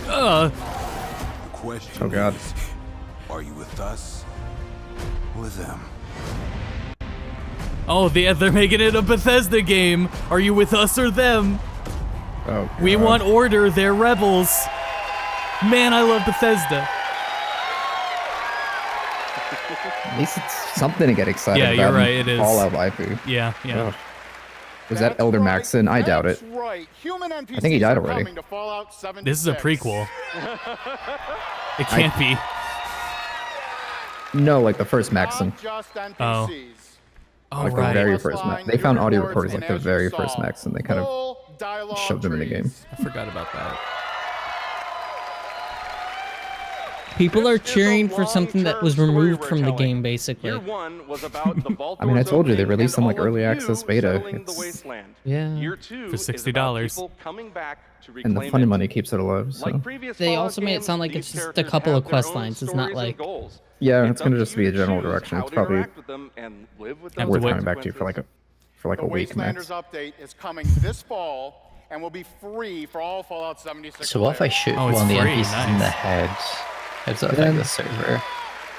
The question Oh god. is, are you with us or with them? Oh, they're making it a Bethesda game. Are you with us or them? Oh god. We want order, they're rebels. Man, I love Bethesda. At least it's something to get excited Yeah, about. you're in right, it is. Fallout waifu. Yeah, yeah. Ugh. Was that Elder Maxon? I doubt it. Right. Human NPCs I think he died are already. coming to Fallout 76. This is a prequel. It can't be. No, like the first Maxon. Not just NPCs. Oh. Oh, Like right. the very first Maxon. They found audio recordings like the very first Maxon. They kind of Full dialogue shoved them in the game. I forgot about that. People are cheering for something that was removed from the game, basically. Year one was about the vault I mean, I doors told you they opening released some and like all of early you access beta. settling the It's- wasteland. Yeah. Year two For is about $60. people coming back to And the reclaim funny it. money keeps it alive. So Like previous They Fallout also made it games, sound like these it's just a characters couple have of their quest own lines. It's not stories and like goals. yeah, It's it's gonna up just to be you a to general choose direction. how It's to probably interact with them and live with Have them. to worth wait. coming back to for like The a week max. Wastelanders update is coming this fall and will be free for all Fallout 76 So what if I players. shoot Oh, it's one of the free, NPCs in the nice. head? How does that affect Then- the server?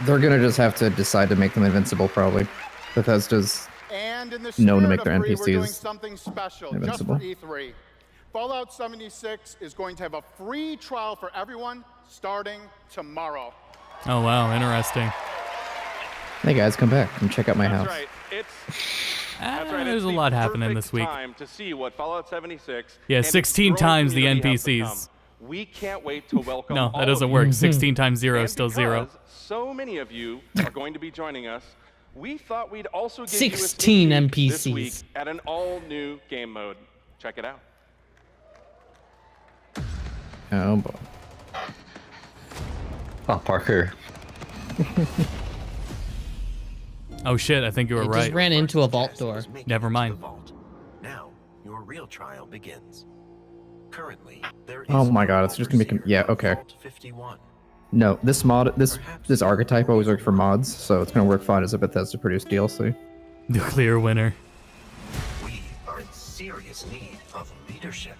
They're gonna just have to decide to make them invincible, probably. Bethesda's And in the known to spirit make of their free, we're doing NPCs something special invincible. just for E3. Fallout 76 is going to have a free trial for everyone starting tomorrow. Oh, wow, interesting. Hey guys, come back and check out my That's house. right. That's right. There's It's a the lot happening perfect this week. time to see what Fallout 76 Yeah, and its 16 growing times the community has NPCs. become. We can't wait to welcome No, all that doesn't of work. you. 16 times 0 is And still 0. because so many of you are going to be joining us, we thought we'd also give 16 you a sneak peek this NPCs. week at an all-new game mode. Check it out. Oh boy. Oh, Parker. Oh shit, I think you were It right. just ran into a vault door. Never mind. Now, your real trial begins. Currently, there is Oh my god, it's just gonna be yeah, okay. Vault 51. No, this mod this archetype always worked for mods, so it's gonna work fine as a Bethesda produced DLC. The clear winner. We are in serious need of leadership.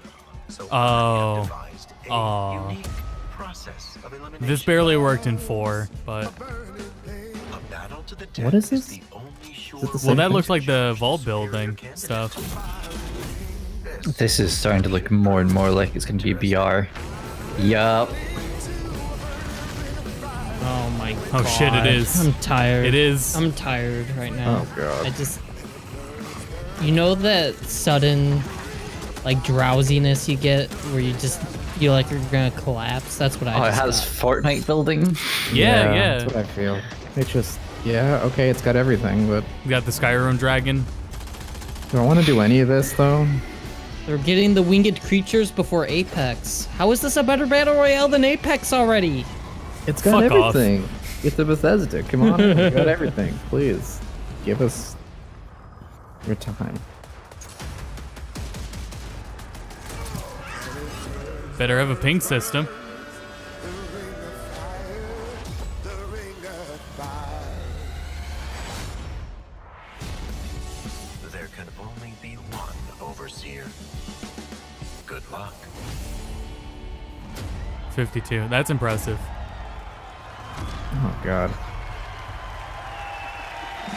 So Oh. I have devised a Oh. unique process of elimination. This barely worked in 4, but... A battle to the death What is this? the only sure Well, that looks like the vault building stuff. This is starting to look more and more like it's going to be BR. Yup. Oh my god. Oh shit, it is. I'm tired. It is. I'm tired right now. Oh god. I just... You know that sudden, like, drowsiness you get where you just feel like you're gonna collapse? That's what I Oh, it just has got. Fortnite building? Yeah. That's what I feel. It just, yeah, okay, it's got everything, but... You got the Skyrim dragon. Do I want to do any of this, though? They're getting the winged creatures before Apex. How is this a better battle royale than Apex already? It's got Fuck off. everything. It's a Bethesda. Come on, it's got everything. Please, give us your time. Better have a ping system. There can only be one overseer. Good luck. 52. That's impressive. Oh god.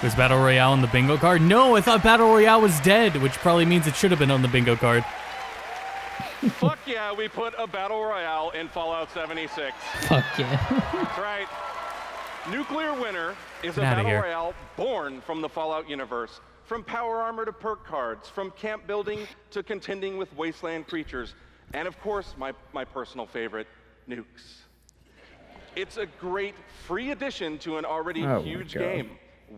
Was Battle Royale on the bingo card? No, I thought Battle Royale was dead, which probably means it should have been on the bingo card. Fuck yeah, we put a battle royale in Fallout 76. Fuck yeah. That's right. Nuclear Winter is a Get outta battle here. royale born from the Fallout universe. From power armor to perk cards, from camp building to contending with wasteland creatures, and of course, my personal favorite, nukes. It's a great free addition to an already Oh my huge God. game.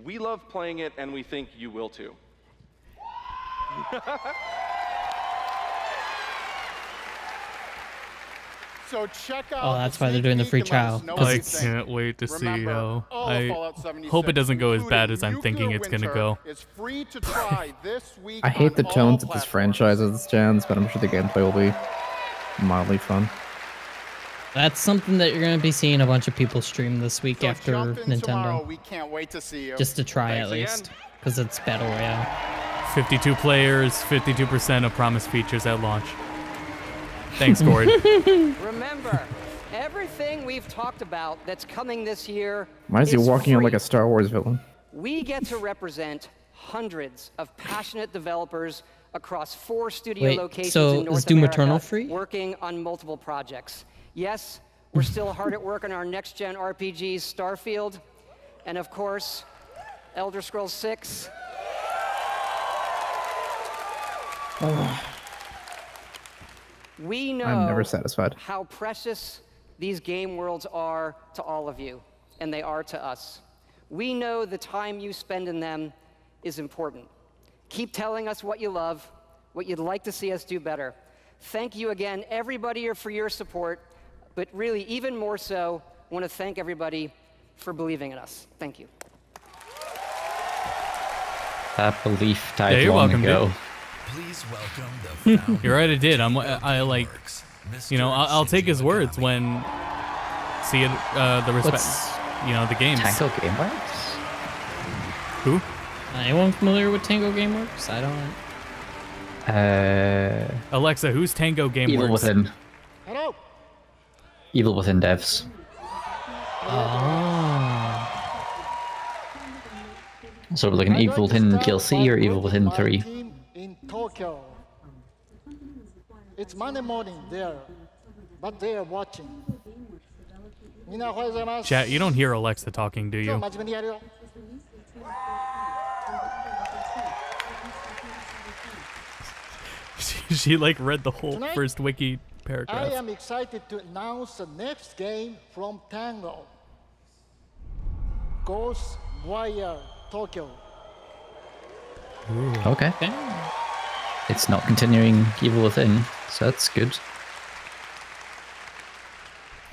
We love playing it, and we think you will too. So check out. Oh, that's why they're doing the free trial. I can't wait to see how. I hope it doesn't go as bad as I'm thinking it's gonna go. Is free to try this week I hate on the all tones that this platforms. franchise has, Jans, but I'm sure the gameplay will be mildly fun. That's something that you're gonna be seeing a bunch of people stream this week So after jump in tomorrow. Nintendo. We can't wait to see you. Just to try Thanks at again. least. Because it's Battle Royale. 52 players, 52% of promised features at launch. Thanks, Gord. Remember, everything we've talked about that's coming this year Why is he walking on free. like a Star Wars villain? We get to represent hundreds of passionate developers across 4 studio Wait, locations so in North is Doom America, Eternal free? working on multiple projects. Yes, we're still hard at work on our next-gen RPGs, Starfield, and of course, Elder Scrolls 6. We know I'm never satisfied. how precious these game worlds are to all of you, and they are to us. We know the time you spend in them is important. Keep telling us what you love, what you'd like to see us do better. Thank you again, everybody, for your support, but really, even more so, I want to thank everybody for believing in us. Thank you. That belief Yeah, died you're long welcome, ago. dude. Please welcome the founder. You're right, I did. I like, you know, I'll take his words when see it, the respect, What's- you know, the games. Tango Gameworks? Who? Anyone familiar with Tango Gameworks? I don't. Alexa, who's Tango Gameworks? Evil Within. Hello. Evil Within devs. Oh. So we're looking at Evil Within DLC or Evil Within 3? Team in Tokyo. It's Monday morning there, but they are watching. Chat, you don't hear Alexa talking, do you? She like read the whole Tonight, first wiki I paragraph. am excited to announce the next game from Tango. Ghost Warrior Tokyo. Okay. It's not continuing Evil Within, so that's good.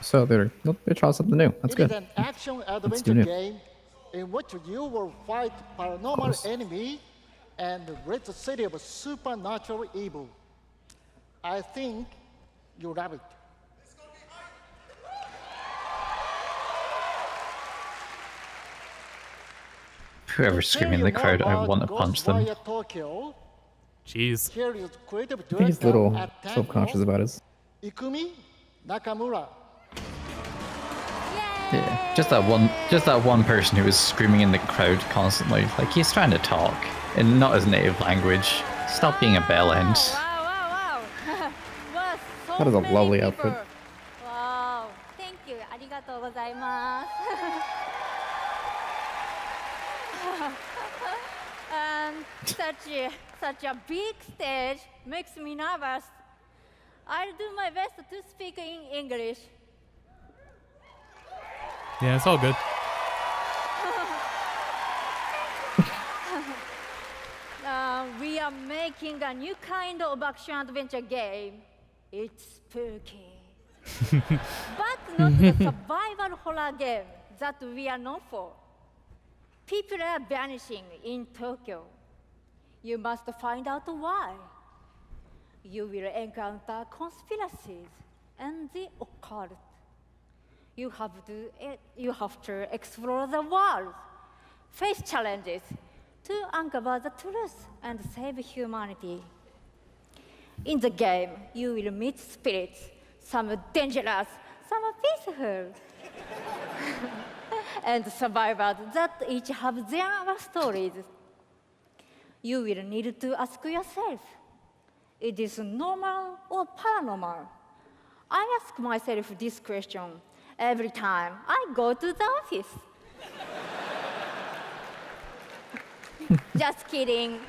So they try something new. That's It good. is an action do adventure new. game in which you will fight paranormal enemy and rid the city of supernatural evil. I think you love it. Whoever's screaming in the crowd, I want to punch them. Tokyo, Jeez. here is creative I think he's a director little at Tango, self-conscious about his. Ikumi Nakamura. Just that one person who was screaming in the crowd constantly, like he's trying to talk in not his native language. Stop being a bell end. That is a lovely outfit. Wow, thank you. ありがとうございます。Such a big stage makes me nervous. I'll do my best to speak in English. Yeah, it's all good. We are making a new kind of action-adventure game. It's spooky. But not the survival horror game that we are known for. People are vanishing in Tokyo. You must find out why. You will encounter conspiracies and the occult. You have to explore the world, face challenges to uncover the truth and save humanity. In the game, you will meet spirits, some dangerous, some peaceful, and survivors that each have their stories. You will need to ask yourself, is this normal or paranormal? I ask myself this question every time I go to the office. Just kidding.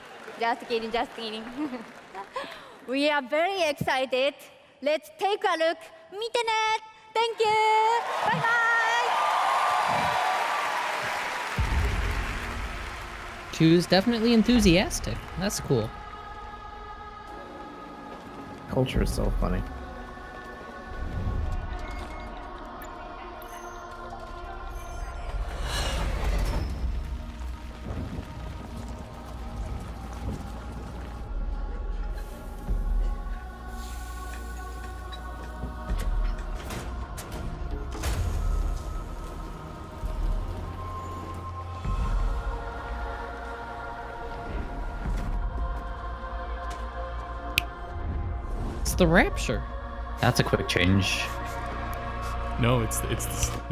We are very excited. Let's take a look. 見てね. Thank you. Bye bye. Two's definitely enthusiastic. That's cool. Culture is so funny. The Rapture. That's a quick change. No, it's the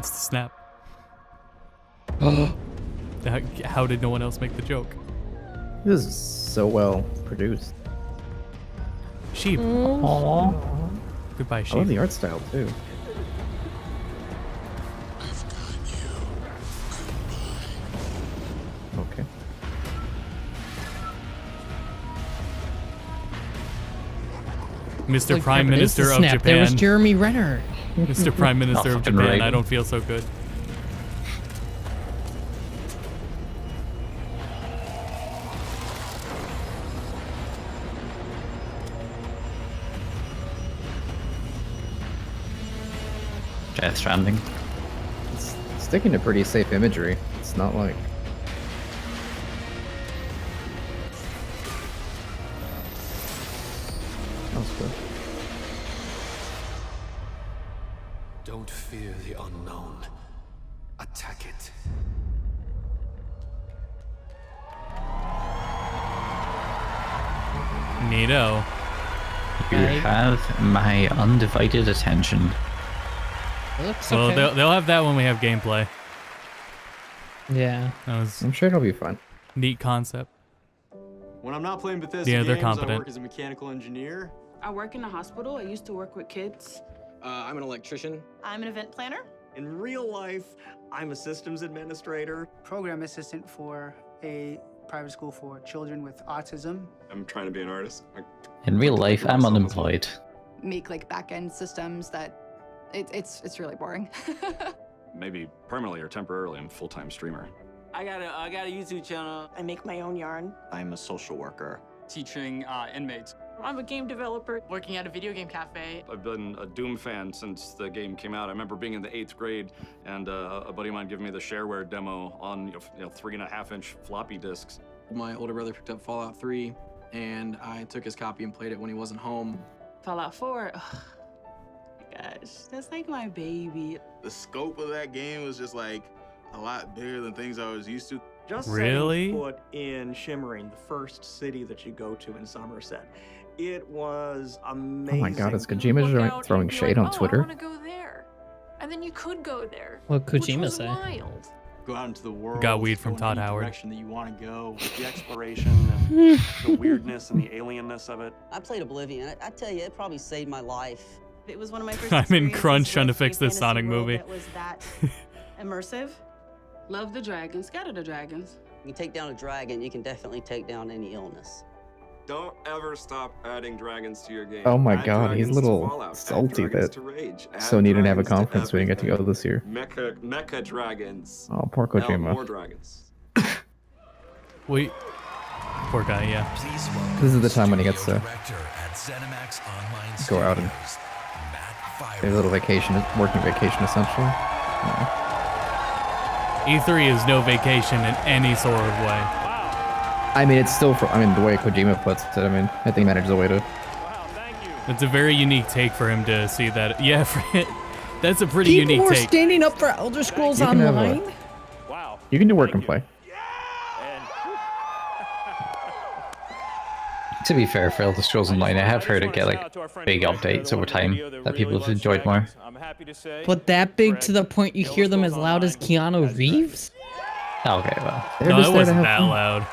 snap. How did no one else make the joke? This is so well produced. Sheep. Aww. Goodbye, sheep. I love the art style too. Okay. Mr. Prime Minister of Japan. There was Jeremy Renner. Mr. Prime Minister of Japan, right. I don't feel so good. Death Stranding. It's sticking to pretty safe imagery. It's not like... Don't fear the unknown. Attack it. Neato. You have my undivided attention. Well, they'll have that when we have gameplay. Yeah. I'm sure it'll be fun. Neat concept. When I'm not playing Bethesda they're games, competent. I work as a mechanical engineer. I work in a hospital. I used to work with kids. I'm an electrician. I'm an event planner. In real life, I'm a systems administrator. Program assistant for a private school for children with autism. I'm trying to be an artist. In real life, I'm unemployed. Make like back-end systems that it's really boring. Maybe permanently or temporarily, I'm a full-time streamer. I got a YouTube channel. I make my own yarn. I'm a social worker. Teaching inmates. I'm a game developer working at a video game cafe. I've been a Doom fan since the game came out. I remember being in the 8th grade and a buddy of mine giving me the shareware demo on 3.5-inch floppy disks. My older brother picked up Fallout 3, and I took his copy and played it when he wasn't home. Fallout 4. Oh, gosh, that's like my baby. The scope of that game was just like a lot bigger than things I was used to. Just really? setting foot in Shimmering, the first city that you go to in Somerset. It was amazing. Oh my god, is Kojima throwing shade on Twitter? I want to go there. And then you could go there. What which Kojima was say? Wild. Go out into the world. Got weed from go in Todd any Howard. Direction that you want to go. The exploration and the weirdness and the alienness of it. I played Oblivion. I tell you, it probably saved my life. It was one of my first I'm in experiences crunch trying to with fix a this fantasy Sonic world movie. That was that immersive. Love the dragons. Scatter the dragons. You take down a dragon, you can definitely take down any illness. Don't ever stop adding dragons to your game. Oh my Add god, he's a dragons to little Fallout, add salty dragons that to Rage, add Sony didn't have a dragons to conference we didn't get to go this year. Mecha dragons. Oh, poor Now Kojima. more dragons. Wait. Poor guy, yeah. This is the time when he gets to go out and get a little vacation, working vacation essentially. E3 is no vacation in any sort of way. I mean, it's still, I mean, the way Kojima puts it, I mean, I think he manages a way to. It's a very unique take for him to see that. Yeah, that's a pretty People unique were take. standing up for Elder Scrolls You can have Online. You can do work and play. To be fair, for Elder Scrolls Online, I have heard it get like big updates over time that people have enjoyed more. But that big to the point you hear them as loud as Keanu Reeves? Okay, well. No, it wasn't that loud.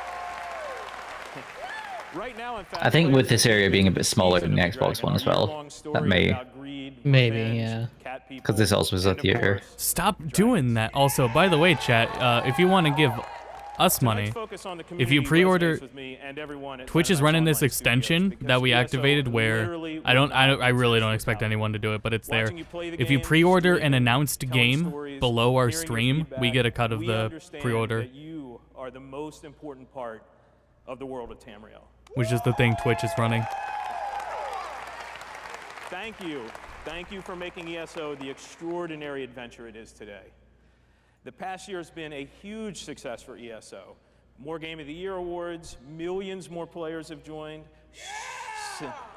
I think with this area being a bit smaller than the Xbox One as well, that may. Maybe, yeah. Because this also was a theater. Stop doing that. Also, by the way, chat, if you want to give us money, if you pre-order, Twitch is running this extension that we activated where I really don't expect anyone to do it, but it's there. If you pre-order an announced game below our stream, we get a cut of the pre-order, You are the most important part of the world of Tamriel. which is the thing Twitch is running. Thank you. Thank you for making ESO the extraordinary adventure it is today. The past year has been a huge success for ESO. More Game of the Year awards, millions more players have joined.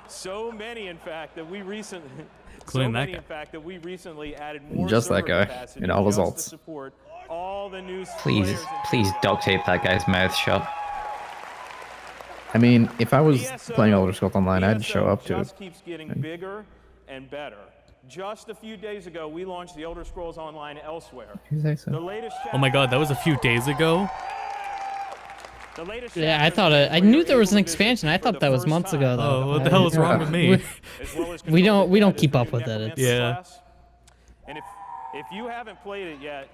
So many, in fact, that we recently added more Just that server guy capacity in all just to results. support all the new Please duct tape that guy's mouth shut. I mean, if I was playing Elder Scrolls Online, I'd show up to just it. keeps getting bigger and better. Just a few days ago, we launched the Elder Scrolls Online elsewhere. The latest Oh my god, that was a few days ago? Yeah, I thought I knew there was an expansion. I thought that was months ago though. Oh, what the hell is wrong with me? We don't keep up with it. It's, Yeah. And if you haven't played it yet,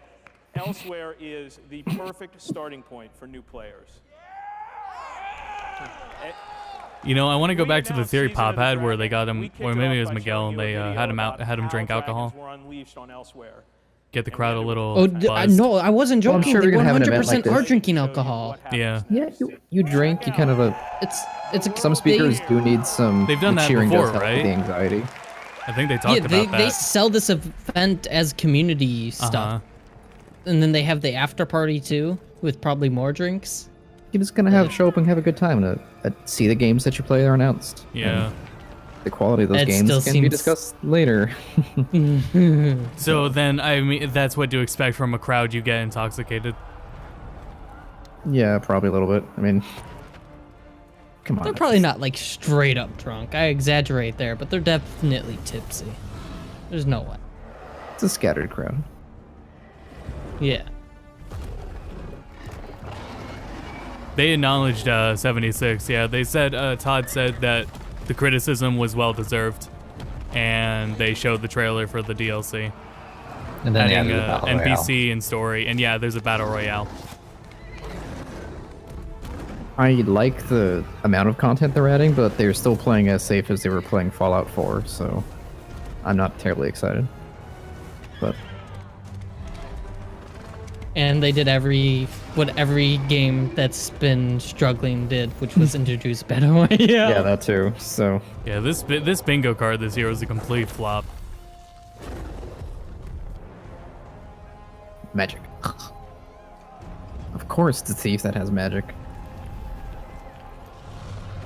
Elsewhere is the perfect starting point for new players. You know, I want to go back to the theory Pop had where they got him, or maybe it was Miguel, and they had him drink alcohol. Get the crowd a little. No, I wasn't Well, I'm joking. sure They we're gonna have an 100% event like this. are drinking alcohol. Yeah. Yeah, you drink. You kind of It's some speakers do need some. They've done the that cheering before, does help with right? The anxiety. I think they talked Yeah, about that. they sell this event as community stuff, and then they have the after party too, with probably more drinks. You're just gonna show up and have a good time to see the games that you play are announced. Yeah. And the quality of those It games still can be seems- discussed later. So then, I mean, that's what to expect from a crowd. You get intoxicated. Yeah, probably a little bit. I mean, come on. They're probably not like straight up drunk. I exaggerate there, but they're definitely tipsy. There's no way. It's a scattered crowd. Yeah. They acknowledged 76. Yeah, they said Todd said that the criticism was well deserved, and they showed the trailer for the DLC. And then they adding added a battle NPC and story, and yeah, there's a battle royale. I like the amount of content they're adding, but they're still playing as safe as they were playing Fallout 4, so I'm not terribly excited. But And they did what every game that's been struggling did, which was introduce battle royale. yeah, that too. So Yeah, this bingo card this year was a complete flop. magic. Of course, it's a thief that has magic.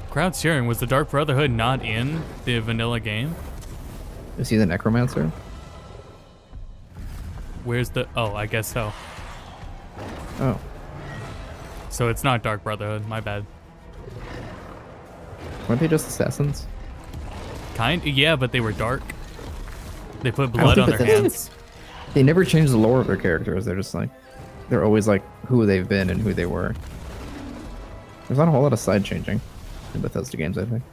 Crowd's cheering. Was the Dark Brotherhood not in the vanilla game? Is he the necromancer? Where's the? Oh, I guess so. Oh. So it's not Dark Brotherhood. My bad. Weren't they just assassins? Yeah, but they were dark. They put I don't blood think on their Bethesda- hands. They never change the lore of their characters. They're just like, they're always like who they've been and who they were. There's not a whole lot of side changing in Bethesda games, I think.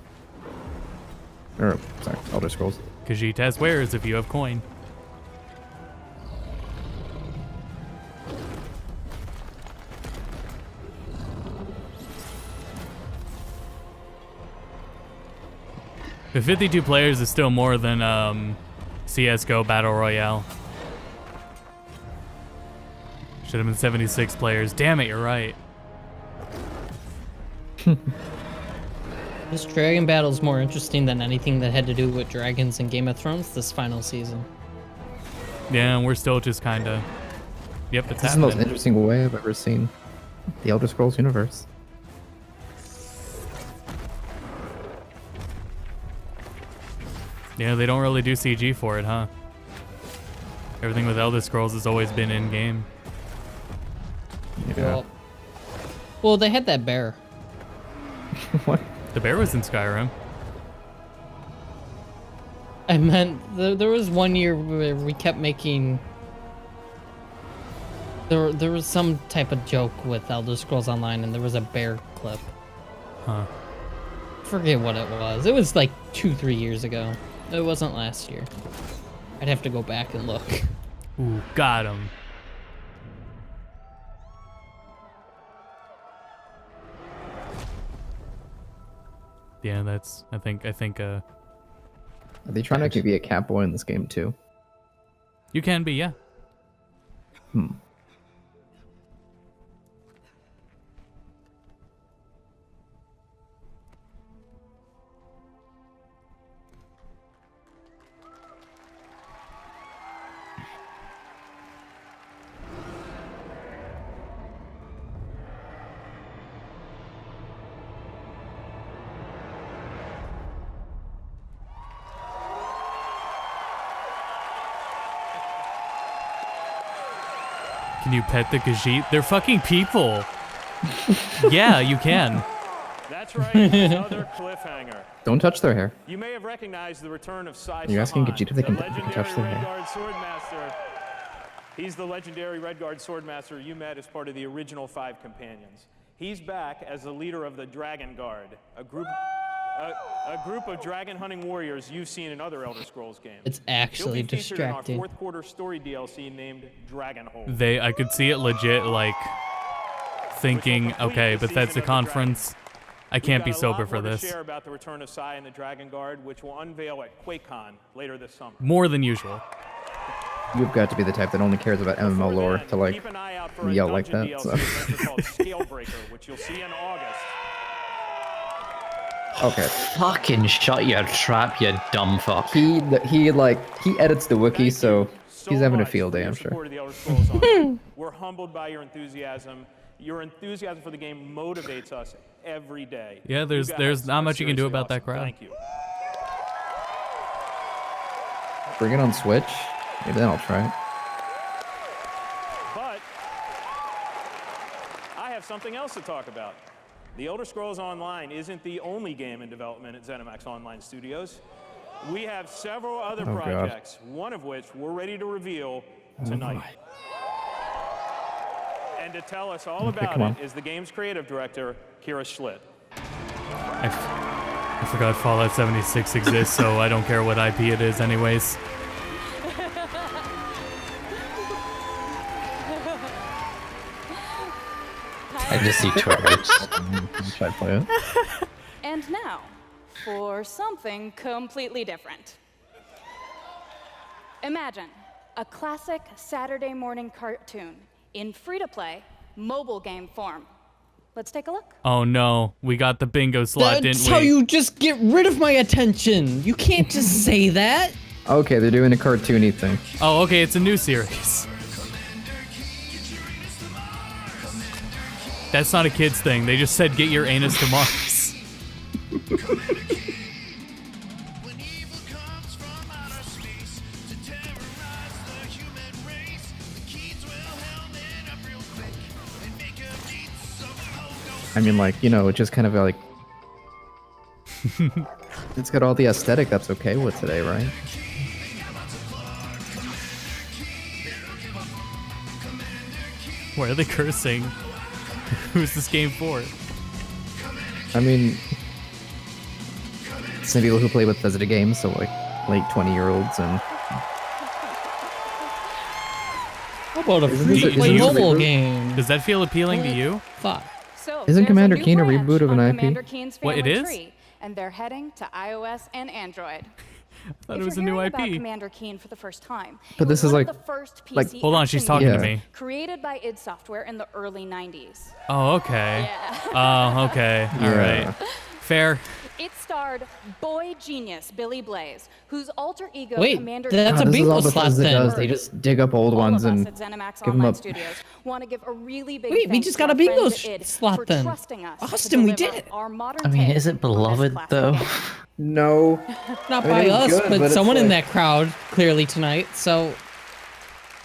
Or, sorry, Elder Scrolls. Khajiit has wares if you have coin. The 52 players is still more than CSGO Battle Royale. Should have been 76 players. Damn it, you're right. This dragon battle is more interesting than anything that had to do with dragons in Game of Thrones this final season. Yeah, and we're still just kind of... Yep, it's This is the most interesting way I've ever seen the Elder Scrolls universe. Yeah, they don't really do CG for it, huh? Everything with Elder Scrolls has always been in-game. Yeah. Well, they had that bear. What? The bear was in Skyrim. I meant, there was one year where we kept making... There was some type of joke with Elder Scrolls Online, and there was a bear clip. Huh. Forget what it was. It was like 2-3 years ago. It wasn't last year. I'd have to go back and look. Ooh, got him. Yeah, that's, I think, Are they trying to be a catboy in this game too? You can be, yeah. Hmm. Can you pet the Khajiit? They're fucking people. Yeah, you can. That's right. Another cliffhanger. Don't touch their hair. You may have recognized the return of Sai You're asking Sahan, Khajiit if they can the legendary touch their hair. Redguard Swordmaster. He's the legendary Redguard Swordmaster you met as part of the original 5 companions. He's back as the leader of the Dragon Guard, a group of dragon hunting warriors you've seen in other Elder Scrolls games. It's actually He'll be featured in distracting. our 4th quarter story DLC named Dragonhold. I could see it legit, like, thinking, okay, Bethesda conference, I can't be sober for this. Share about the return of Sai and the Dragon Guard, which will unveil at QuakeCon later this summer. More than usual. You've got to be the type that only cares about MMO lore to like yell like that. So. Which you'll see in August. Okay. Fucking shut your trap, you dumb fuck. He edits the wiki, so he's having a field day, I'm sure. We're humbled by your enthusiasm. Your enthusiasm for the game motivates us every day. Yeah, there's not much you can do about that crowd. Thank you. Bring it on Switch. Maybe then I'll try it. But I have something else to talk about. The Elder Scrolls Online isn't the only game in development at ZeniMax Online Studios. We have several other projects, one of which we're ready to reveal tonight. And to tell us all about it is the game's creative director, Kira Schlitt. I forgot Fallout 76 exists, so I don't care what IP it is anyways. I just see Twitter. Try to play it. And now, for something completely different. Imagine a classic Saturday morning cartoon in free-to-play mobile game form. Let's take a look. Oh no, we got the bingo slot, didn't we? That's how you just get rid of my attention. You can't just say that. Okay, they're doing a cartoony thing. Oh, okay, it's a new series. That's not a kid's thing. They just said get your anus to Mars. I mean, like, you know, it's just kind of like... it's got all the aesthetic that's okay with today, right? Why are they cursing? Who's this game for? I mean, some people who play Bethesda games, so like late 20-year-olds and. How about a free-to-play mobile game? Does that feel appealing to you? Fuck. So Isn't there's Commander new Keen a branch reboot of an on IP? Commander Keen's What, it family is? tree, and they're heading to iOS and Android. I thought If it was a you're new hearing IP. about Commander Keen for the first time, But it this was is one of like- the first PC like- Hold on, she's action talking to games me. created by id Software in the early 90s. Oh, okay. Yeah. Oh, okay. All Yeah. right. Fair. It starred boy genius Billy Blaze, whose alter ego Wait, Commander that's Keen a this is bingo all slot Bethesda then. does. They just dig up old All ones of us and at ZeniMax give them Online up. Studios want to give a really big Wait, we thanks just to got a our bingo friends at id slot for then. trusting us to Austin, we deliver did it. our modern I mean, take is it on this beloved classic though? game. No. Not I mean, by it was us, good, but it's someone in like- that crowd clearly tonight. So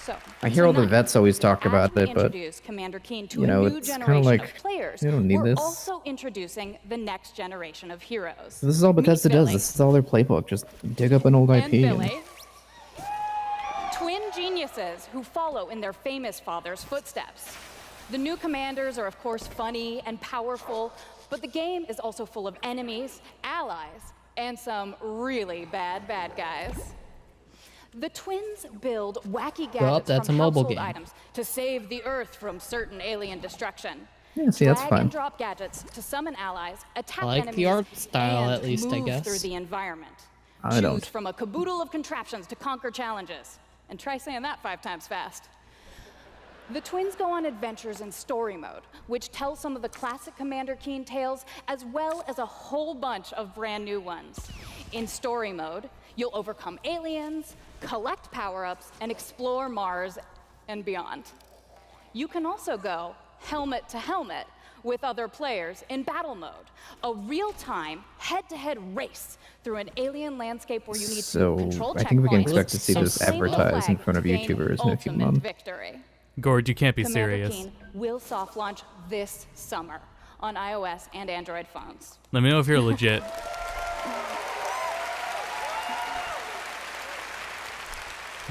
So, I hear all the tonight, vets always talk as about we it, but introduce Commander Keen to you know, a new it's kinda generation like, of players, you don't need we're this. also introducing the next generation of heroes. this is all Bethesda Meet does. Billy. This is all their playbook. Just dig up an old And IP. Billy, twin geniuses who follow in their famous father's footsteps. The new commanders are, of course, funny and powerful, but the game is also full of enemies, allies, and some really bad guys. The twins build wacky gadgets that's from a mobile household game. items to save the Earth from certain alien destruction. Yeah, see, that's Drag fine. and drop gadgets to summon allies, attack I like enemies, the art style, and at least, I move guess. through the environment. I Choose don't. from a caboodle of contraptions to conquer challenges. And try saying that 5 times fast. The twins go on adventures in story mode, which tells some of the classic Commander Keen tales, as well as a whole bunch of brand new ones. In story mode, you'll overcome aliens, collect power-ups, and explore Mars and beyond. You can also go helmet to helmet with other players in battle mode, a real-time, head-to-head race through an alien landscape where you need So to control I think we can checkpoints expect to see and this claim the advertised in flag front of to gain YouTubers in a few ultimate months. victory. Gord, you can't be Commander serious. Keen will soft launch this summer on iOS and Android phones. Let me know if you're legit.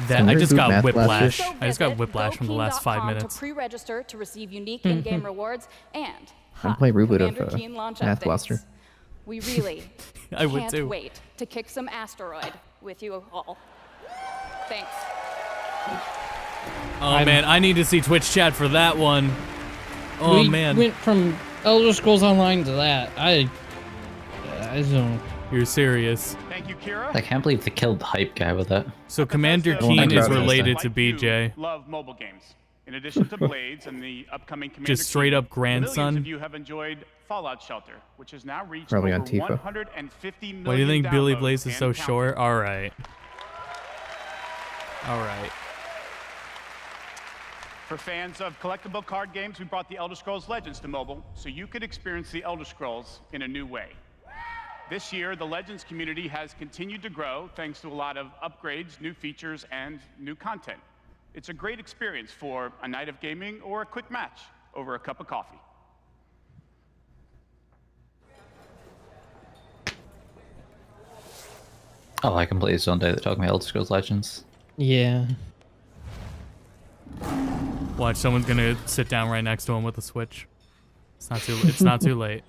That I just got whiplash. I just got whiplash from the last 5 minutes. To pre-register to receive unique in-game rewards and I'd play reboot Commander of Keen launch Math updates. Blaster. We really I would can't too. wait to kick some asteroid with you all. Thanks. Oh man, I need to see Twitch chat for that one. Oh we man. went from Elder Scrolls Online to that. I don't. You're serious. Thank you, Kira. I can't believe they killed the hype guy with that. So Commander Bethesda Keen is like related Like to BJ. you love mobile games. In addition to Blades and the upcoming Commander Just straight up Keen, millions grandson? of you have enjoyed Fallout Shelter, which has now reached Probably over on Tifa. 150 million Why do you think Billy downloads Blaze is and so counting. short? Alright. Alright. For fans of collectible card games, we brought the Elder Scrolls Legends to mobile so you could experience the Elder Scrolls in a new way. This year, the Legends community has continued to grow thanks to a lot of upgrades, new features, and new content. It's a great experience for a night of gaming or a quick match over a cup of coffee. Oh, I completely zoned out talking about Elder Scrolls Legends. Yeah. Watch, someone's gonna sit down right next to him with a Switch. It's not too. It's not too late.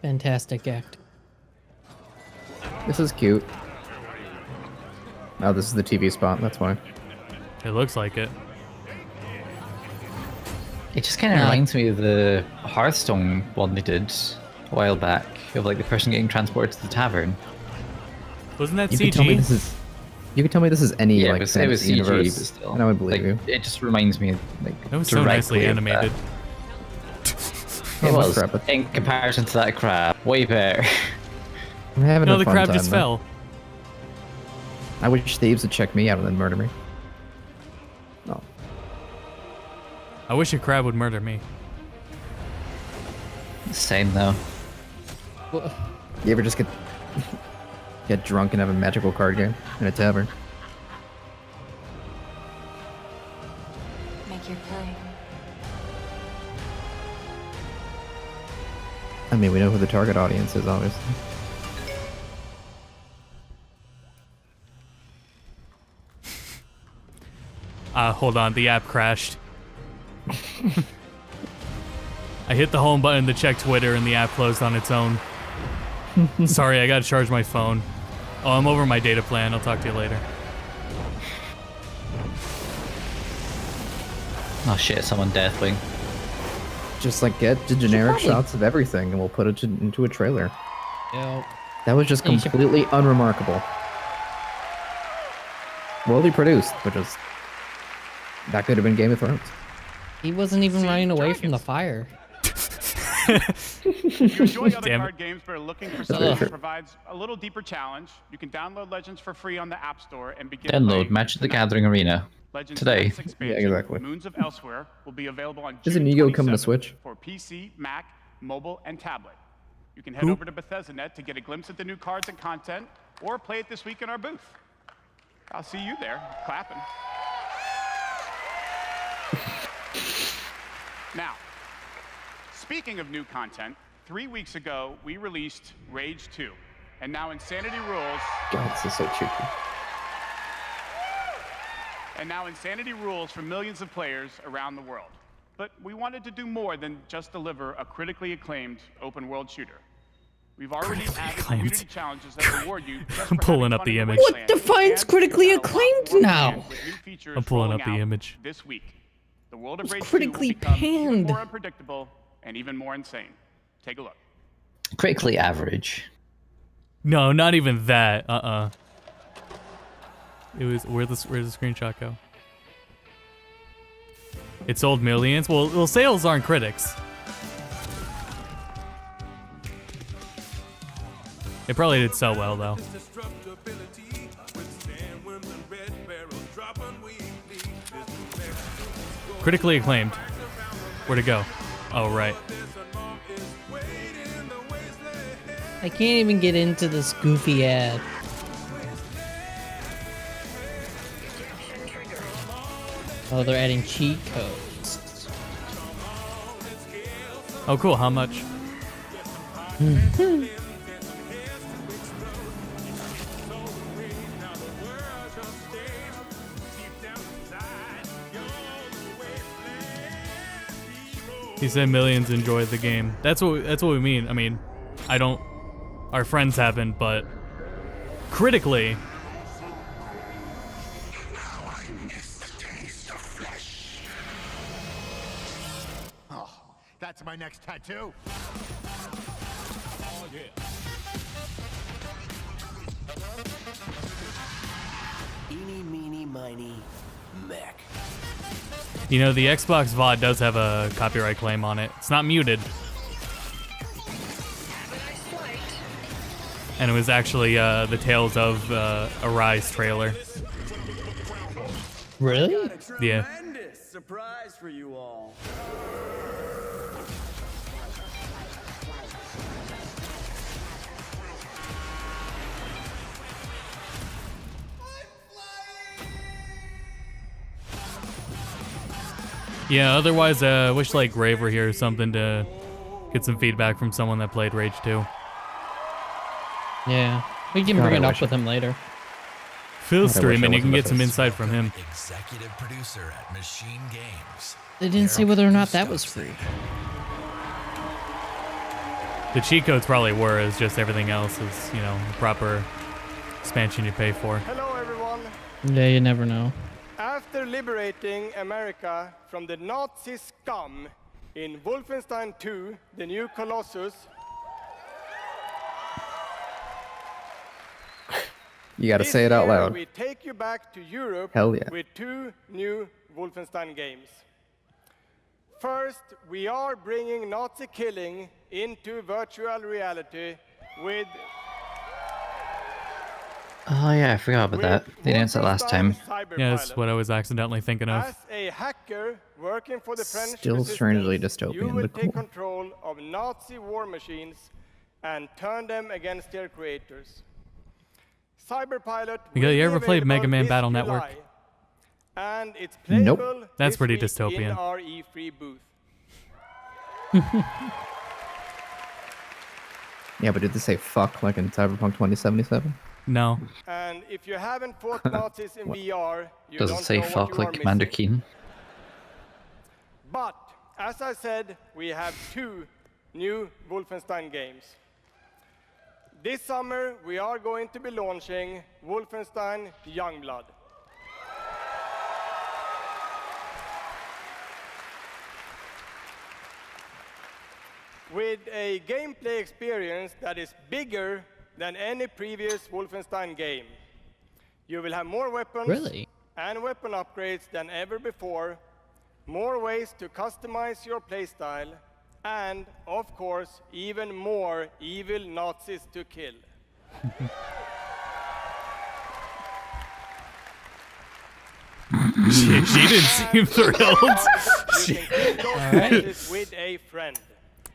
Fantastic act. This is cute. Oh, this is the TV spot. That's why. It looks like it. It just kind of reminds me of the Hearthstone one they did a while back, of like the person getting transported to the tavern. Wasn't that You could tell me CG? this is. You could tell me this is any Yeah, like it was fantasy CG, universe, but still. and I would believe Like, you. it just reminds me, like, That was so nicely directly of animated. It Oh, was, crap. in comparison to that crab, way better. I'm having No, a the fun crab time, just though. fell. I wish thieves would check me out and then murder me. No. I wish a crab would murder me. Same though. You ever just get drunk and have a magical card game in a tavern? Make your play. I mean, we know who the target audience is, obviously. Hold on, the app crashed. I hit the home button to check Twitter and the app closed on its own. Sorry, I gotta charge my phone. Oh, I'm over my data plan. I'll talk to you later. Oh shit, someone Deathwing. Just like get the generic shots of everything and we'll put it into a trailer. Yep. That was just completely unremarkable. Well produced, but just that could have been Game of Thrones. He wasn't even running away from the fire. If you enjoy other card games but are looking for something that provides a little deeper challenge, you can download Legends for free on the App Store and begin Download Magic the Gathering Arena Legends today. next expansion, Yeah, exactly. Moons of Elsewhere will be available on Isn't June Ego coming to 27th Switch? for PC, Mac, mobile, and tablet. You can head over to Bethesda Net to get a glimpse at the new cards and content, or play it this week in our booth. I'll see you there, clapping. Now, speaking of new content, 3 weeks ago, we released Rage 2, and now Insanity Rules... God, this is so cheeky. And now Insanity Rules for millions of players around the world. But we wanted to do more than just deliver a critically acclaimed open-world shooter. We've already added community challenges that reward you just I'm for pulling having up fun the in image. wasteland. What defines critically acclaimed now? With new features I'm pulling rolling up the out image. this week. The world of It's Rage 2 will critically become even panned. more unpredictable and even more insane. Take a look. Critically average. No, not even that. It was where'd the screenshot go? It sold millions. Well, sales aren't critics. It probably did so well though. Critically acclaimed. Where'd it go? Oh, right. I can't even get into this goofy ad. Oh, they're adding cheat codes. Oh, cool. How much? He said millions enjoyed the game. That's what we mean. I mean, I don't. Our friends haven't, but critically. Oh, that's my next tattoo. Oh yeah. Eeny, meeny, miny, mech. You know, the Xbox VOD does have a copyright claim on it. It's not muted. And it was actually the Tales of Arise trailer. Really? Yeah. Surprise for you all. Yeah, otherwise, I wish like Rave were here or something to get some feedback from someone that played Rage 2. Yeah, we can bring it up with him later. Phil's streaming, you can get some insight from him. Executive producer at Machine Games. They didn't say whether or not that was free. The cheat codes probably were, it's just everything else is, you know, the proper expansion you pay for. Hello, everyone. Yeah, you never know. After liberating America from the Nazi scum in Wolfenstein 2, The New Colossus, You gotta say it out loud. we take you back to Europe Hell yeah. with 2 new Wolfenstein games. First, we are bringing Nazi killing into virtual reality with... Oh yeah, I forgot about that. They announced that last time. Yeah, that's what I was accidentally thinking of. As a hacker working for the French Still strangely resistance, you dystopian, will but take cool. control of Nazi war machines and turn them against their creators. Cyberpilot You ever played Mega Man Battle Network? And it's Nope. playable That's this pretty week dystopian. in our E3 booth. Yeah, but did they say fuck like in Cyberpunk 2077? No. And if you haven't fought Nazis in VR, you Does don't it say know what fuck you like are Commander missing. Keen? But, as I said, we have 2 new Wolfenstein games. This summer, we are going to be launching Wolfenstein Youngblood. With a gameplay experience that is bigger than any previous Wolfenstein game. You will have more weapons and weapon upgrades than ever before, more ways to customize your playstyle, and, of course, even more evil Nazis to kill. she didn't seem thrilled. You can kill those Nazis with a friend.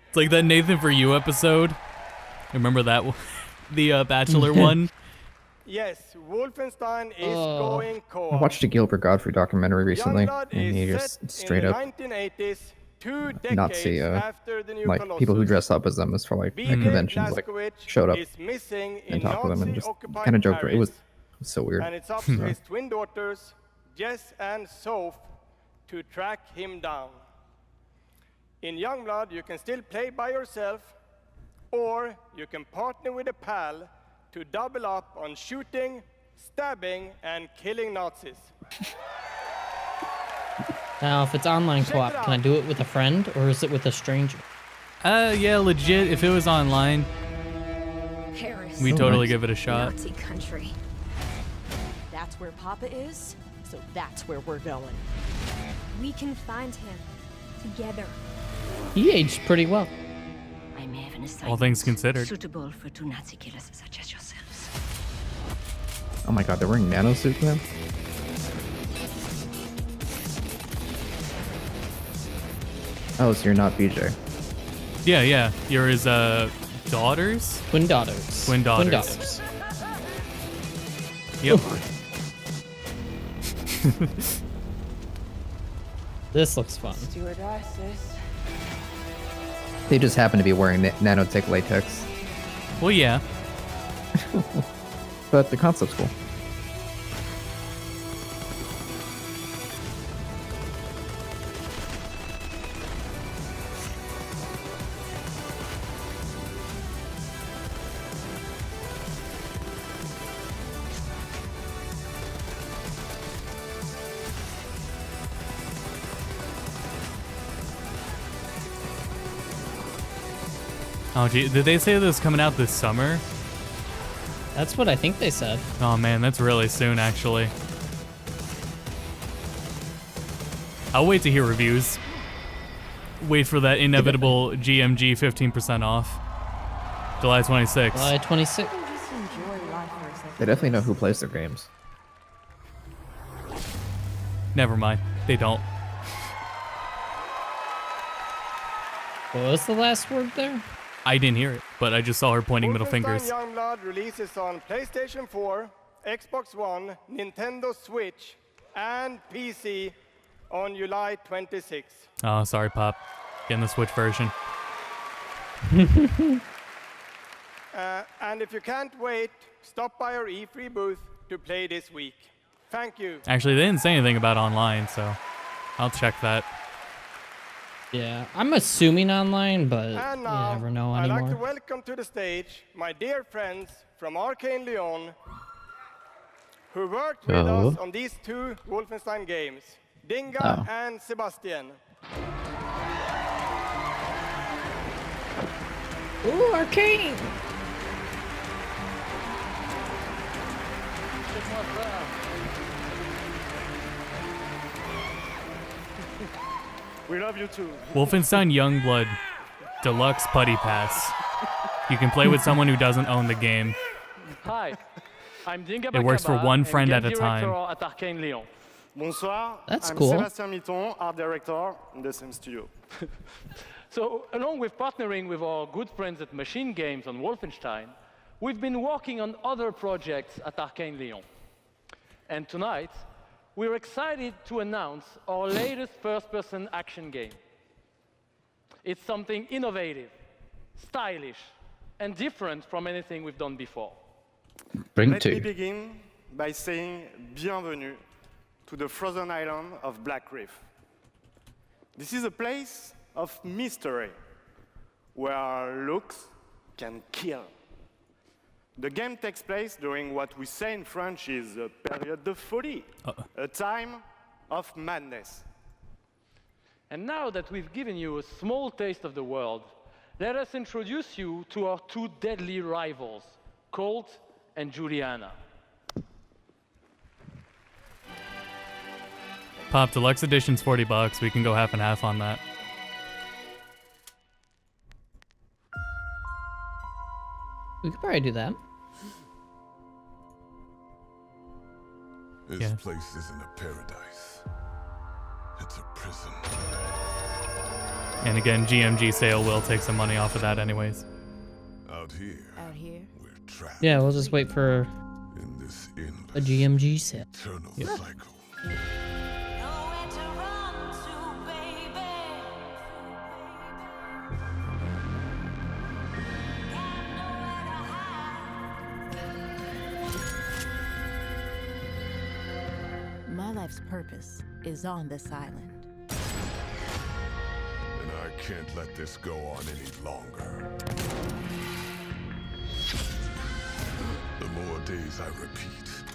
It's like that Nathan For You episode. Remember that one? The Bachelor one? Yes, Wolfenstein is going co-op. I watched a Gilbert Godfrey documentary recently, Youngblood and he is just set straight in the up 1980s, 2 decades Nazi, after the new like Colossus. people who dress up as them as for like BJ conventions, like Blazkowicz showed up is missing and in talked with them and just Nazi-occupied kind of joked. It was Paris, so weird. and it's up to his twin daughters, Jess and Soph, to track him down. In Youngblood, you can still play by yourself, or you can partner with a pal to double up on shooting, stabbing, and killing Nazis. Now, if it's online co-op, can I do it with a friend or is it with a stranger? Yeah, legit. If it was online, Paris. we totally give it a shot. Nazi country. That's where Papa is, so that's where we're going. We can find him together. He aged pretty well. I may have an All things considered. suitable for 2 Nazi killers such as yourselves. Oh my god, they're wearing nanosuits now? Oh, so you're not BJ. Yeah. You're his daughters? Twin daughters. Twin daughters. Yep. This looks fun. Stewardesses. They just happen to be wearing nanotech latex. Well, yeah. But the concept's cool. Oh, gee. Did they say this was coming out this summer? That's what I think they said. Oh, man. That's really soon, actually. I'll wait to hear reviews. Wait for that inevitable GMG 15% off. July 26th. July 26th. They definitely know who plays their games. Never mind. They don't. What was the last word there? I didn't hear it, but I just saw her pointing middle fingers. Wolfenstein Youngblood releases on PlayStation 4, Xbox One, Nintendo Switch, and PC on July 26th. Oh, sorry, Pop. Getting the Switch version. And if you can't wait, stop by our E3 booth to play this week. Thank you. Actually, they didn't say anything about online, so I'll check that. Yeah, I'm assuming online, but And you now, never know I'd anymore. like to welcome to the stage my dear friends from Arcane Lyon, who worked with us on these 2 Wolfenstein games, Dinga and Sebastian. Ooh, Arcane! We love you too. Wolfenstein Youngblood Deluxe Putty Pass. You can play with someone who doesn't own the game. Hi, I'm Dinga It works for Bakaba, one and friend game at a time. director at Arcane Lyon. Bonsoir. That's I'm cool. Sébastien Mitton, art director in the same studio. So, along with partnering with our good friends at Machine Games on Wolfenstein, we've been working on other projects at Arcane Lyon. And tonight, we're excited to announce our latest first-person action game. It's something innovative, stylish, and different from anything we've done before. Let me begin by saying bienvenue to the frozen island of Black Reef. This is a place of mystery, where looks can kill. The game takes place during what we say in French is a période de folie, a time of madness. And now that we've given you a small taste of the world, let us introduce you to our two deadly rivals, Colt and Juliana. Pop, Deluxe Edition's $40. We can go half and half on that. We could probably do that. This place isn't a paradise. It's a prison. And again, GMG sale will take some money off of that anyways. Out here, we're trapped Yeah, we'll just wait for in this a GMG sale. eternal cycle. My life's purpose is on this island. And I can't let this go on any longer. The more days I repeat,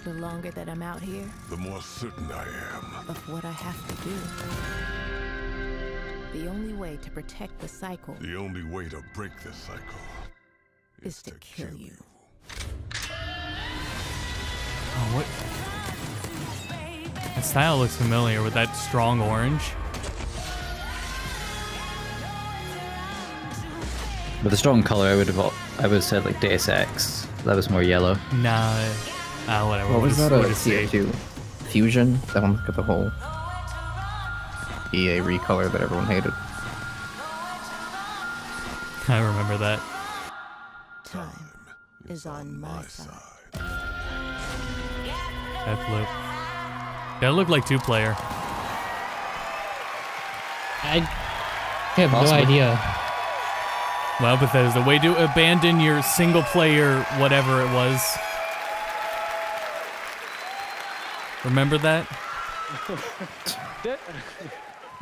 The longer that I'm out here, the more certain I am. of what I have to do. The only way to protect the cycle The only way to break this cycle is to kill you. Oh, what? That style looks familiar with that strong orange. With a strong color, I would have said like Deus Ex. That was more yellow. Nah, whatever. What was that? A see. CO2 Fusion? That one got the whole EA recolor that everyone hated. I remember that. Time is on my side. Deathloop. That looked like two-player. I have no idea. Well, Bethesda, way to abandon your single-player whatever it was. Remember that? That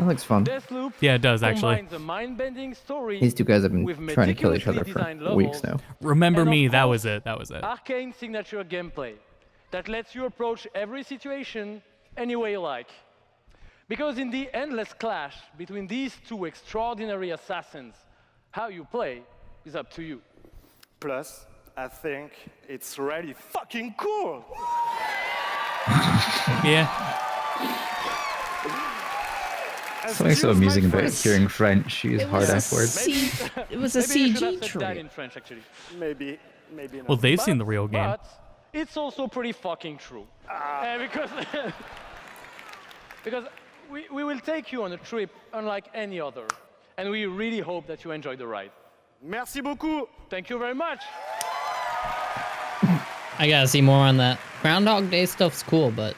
looks fun. Deathloop Yeah, it does, actually. combines a mind-bending story These two guys have been with trying to kill each other meticulously designed for weeks levels now. Remember and of me, that course, was it, that was it. Arcane signature gameplay that lets you approach every situation any way you like. Because in the endless clash between these two extraordinary assassins, how you play is up to you. Plus, I think it's really fucking cool. Yeah. Something so amusing about hearing French use hard F words. It was a Maybe you should have CG said that trick. in French, actually. Maybe not. Well, they've seen the real game. But it's also pretty fucking true. Because because we will take you on a trip unlike any other. And we really hope that you enjoy the ride. Merci beaucoup. Thank you very much. I gotta see more on that. Groundhog Day stuff's cool, but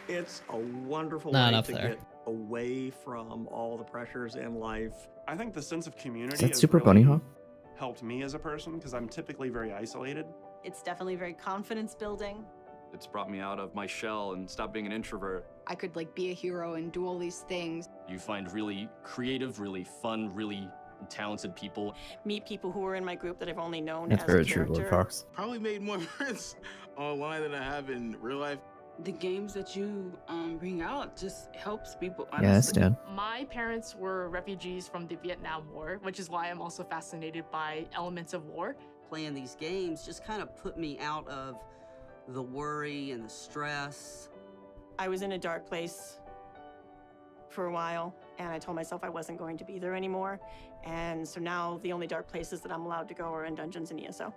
It's a wonderful Not way enough to there. get away from all the pressures in life. I think the sense of community Is that has Super really Bunny Hop? helped me as a person because I'm typically very isolated. It's definitely very confidence building. It's brought me out of my shell and stopped being an introvert. I could like be a hero and do all these things. You find really creative, really fun, really talented people. Meet people who are in my group that I've only known That's as very a true, character. Lord Fox. Probably made more friends online than I have in real life. The games that you bring out just helps people, honestly. Yes, Dad. My parents were refugees from the Vietnam War, which is why I'm also fascinated by elements of war. Playing these games just kind of put me out of the worry and the stress. I was in a dark place for a while, and I told myself I wasn't going to be there anymore. And so now the only dark places that I'm allowed to go are in dungeons and ESO.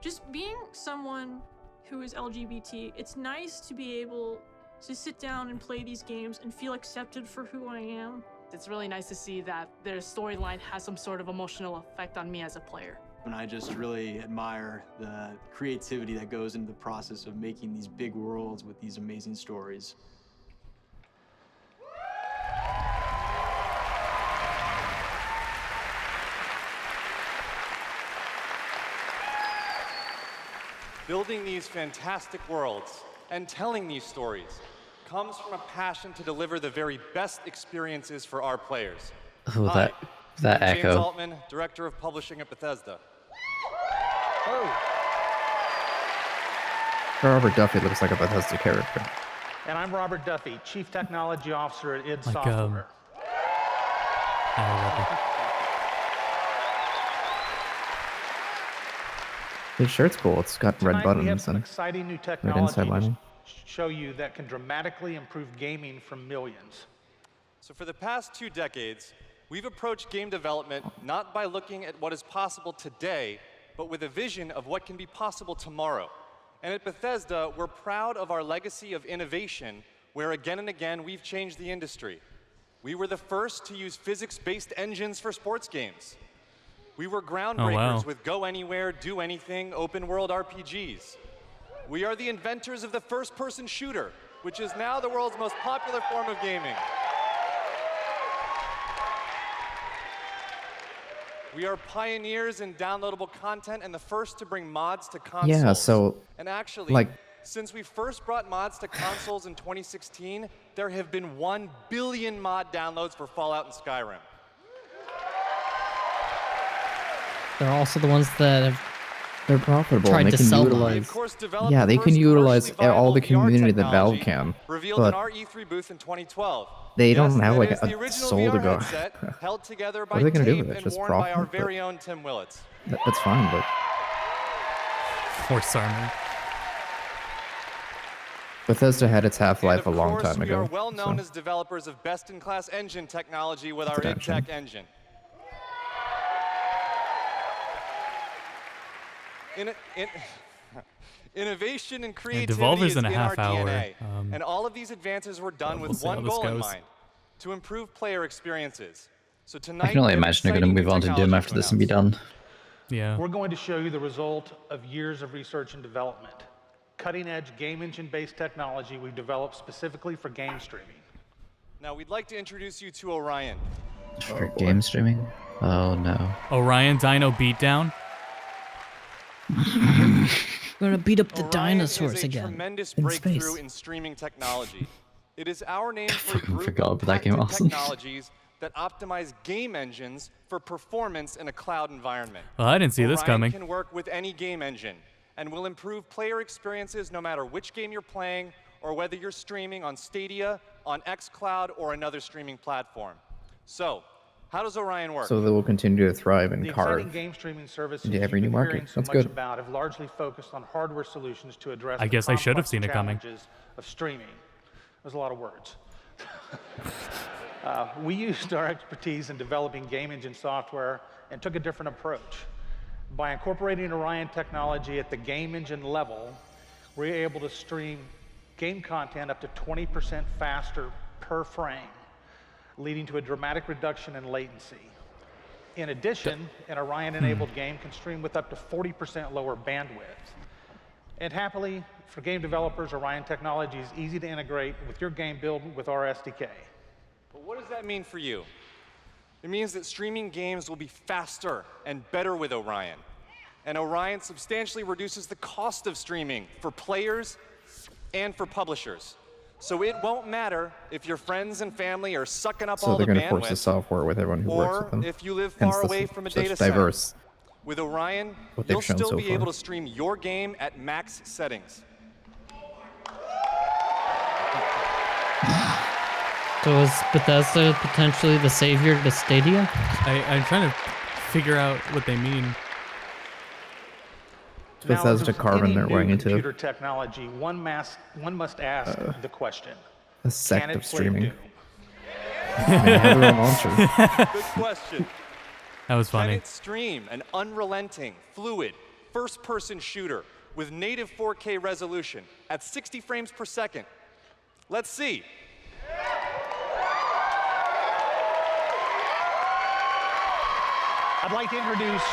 Just being someone who is LGBT, it's nice to be able to sit down and play these games and feel accepted for who I am. It's really nice to see that their storyline has some sort of emotional effect on me as a player. And I just really admire the creativity that goes into the process of making these big worlds with these amazing stories. Building these fantastic worlds and telling these stories comes from a passion to deliver the very best experiences for our players. Oh, Hi, that I'm James echo. Altman, Director of Publishing at Bethesda. Robert Duffy looks like a Bethesda character. And I'm Robert Duffy, Chief Technology Officer at id Like, Software. His shirt's cool. It's got red Tonight we have buttons some and exciting new red technology inside to lining. show you that can dramatically improve gaming for millions. So for the past 2 decades, we've approached game development not by looking at what is possible today, but with a vision of what can be possible tomorrow. And at Bethesda, we're proud of our legacy of innovation, where again and again we've changed the industry. We were the first to use physics-based engines for sports games. We were groundbreakers with Go Anywhere, Do Anything, open-world RPGs. We are the inventors of the first-person shooter, which is now the world's most popular form of gaming. We are pioneers in downloadable content and the first to bring mods to consoles. Yeah, so, and actually, like- since we first brought mods to consoles in 2016, there have been 1 billion mod downloads for Fallout and Skyrim. They're also the ones that have They're profitable. tried And they to can sell utilize. mods. Yeah, they can utilize all the community that Valve can, Revealed in but our E3 booth in 2012. they don't have that like is the a original soul to VR go. headset, held together by What are they gonna do tape with it? and Just worn by our profit? But- very own Tim Willits. That's fine, but Horse armor. Bethesda had its half-life a Of long course, time we are ago. well known so. as developers of best-in-class engine technology with our Attention. id Tech engine. Innovation and creativity Devolver's is in a in half our hour. DNA, and all of these advances were done we'll with see how one this goal in goes. mind: to improve player experiences. So tonight, I can only we have imagine they're going to exciting move on to Doom technology after to this and be done. Yeah. We're going to show you the result of years of research and development. Cutting-edge game engine-based technology we've developed specifically for game streaming. Now, we'd like to introduce you to Orion. For game streaming? Oh no. Orion Dino Beatdown. We're gonna beat up the Orion dinosaurs is a again tremendous in breakthrough space. in streaming technology. It is our name for a group Forgot of about that game, patented awesome. technologies that optimize game engines for performance in a cloud environment. Well, I didn't see this Orion coming. can work with any game engine and will improve player experiences no matter which game you're playing or whether you're streaming on Stadia, on xCloud, or another streaming platform. So, how does Orion work? So they will continue to thrive and The exciting carve game streaming services into every you've new been market. hearing so That's much good. about have largely focused on hardware solutions to address I the guess I should have complex seen it coming. challenges of streaming. There's a lot of words. We used our expertise in developing game engine software and took a different approach. By incorporating Orion technology at the game engine level, we're able to stream game content up to 20% faster per frame, leading to a dramatic reduction in latency. In addition, an Orion-enabled game can stream with up to 40% lower bandwidth. And happily, for game developers, Orion technology is easy to integrate with your game build with our SDK. But what does that mean for you? It means that streaming games will be faster and better with Orion. And Orion substantially reduces the cost of streaming for players and for publishers. So it won't matter if your friends and family are sucking up So all they're the going to force the bandwidth, software with everyone who works or with them. if you live Hence far the away from a such data center. diverse With Orion, what they've you'll shown still so be far. able to stream your game at max settings. So is Bethesda potentially the savior to Stadia? I'm trying to figure out what they mean. Bethesda with carbon any they're new wearing into computer technology, one must ask the question: a sect can it of play streaming. Doom? They have their own launcher. Good question. That was Can funny. it stream an unrelenting, fluid, first-person shooter with native 4K resolution at 60 frames per second? Let's see. I'd like to introduce.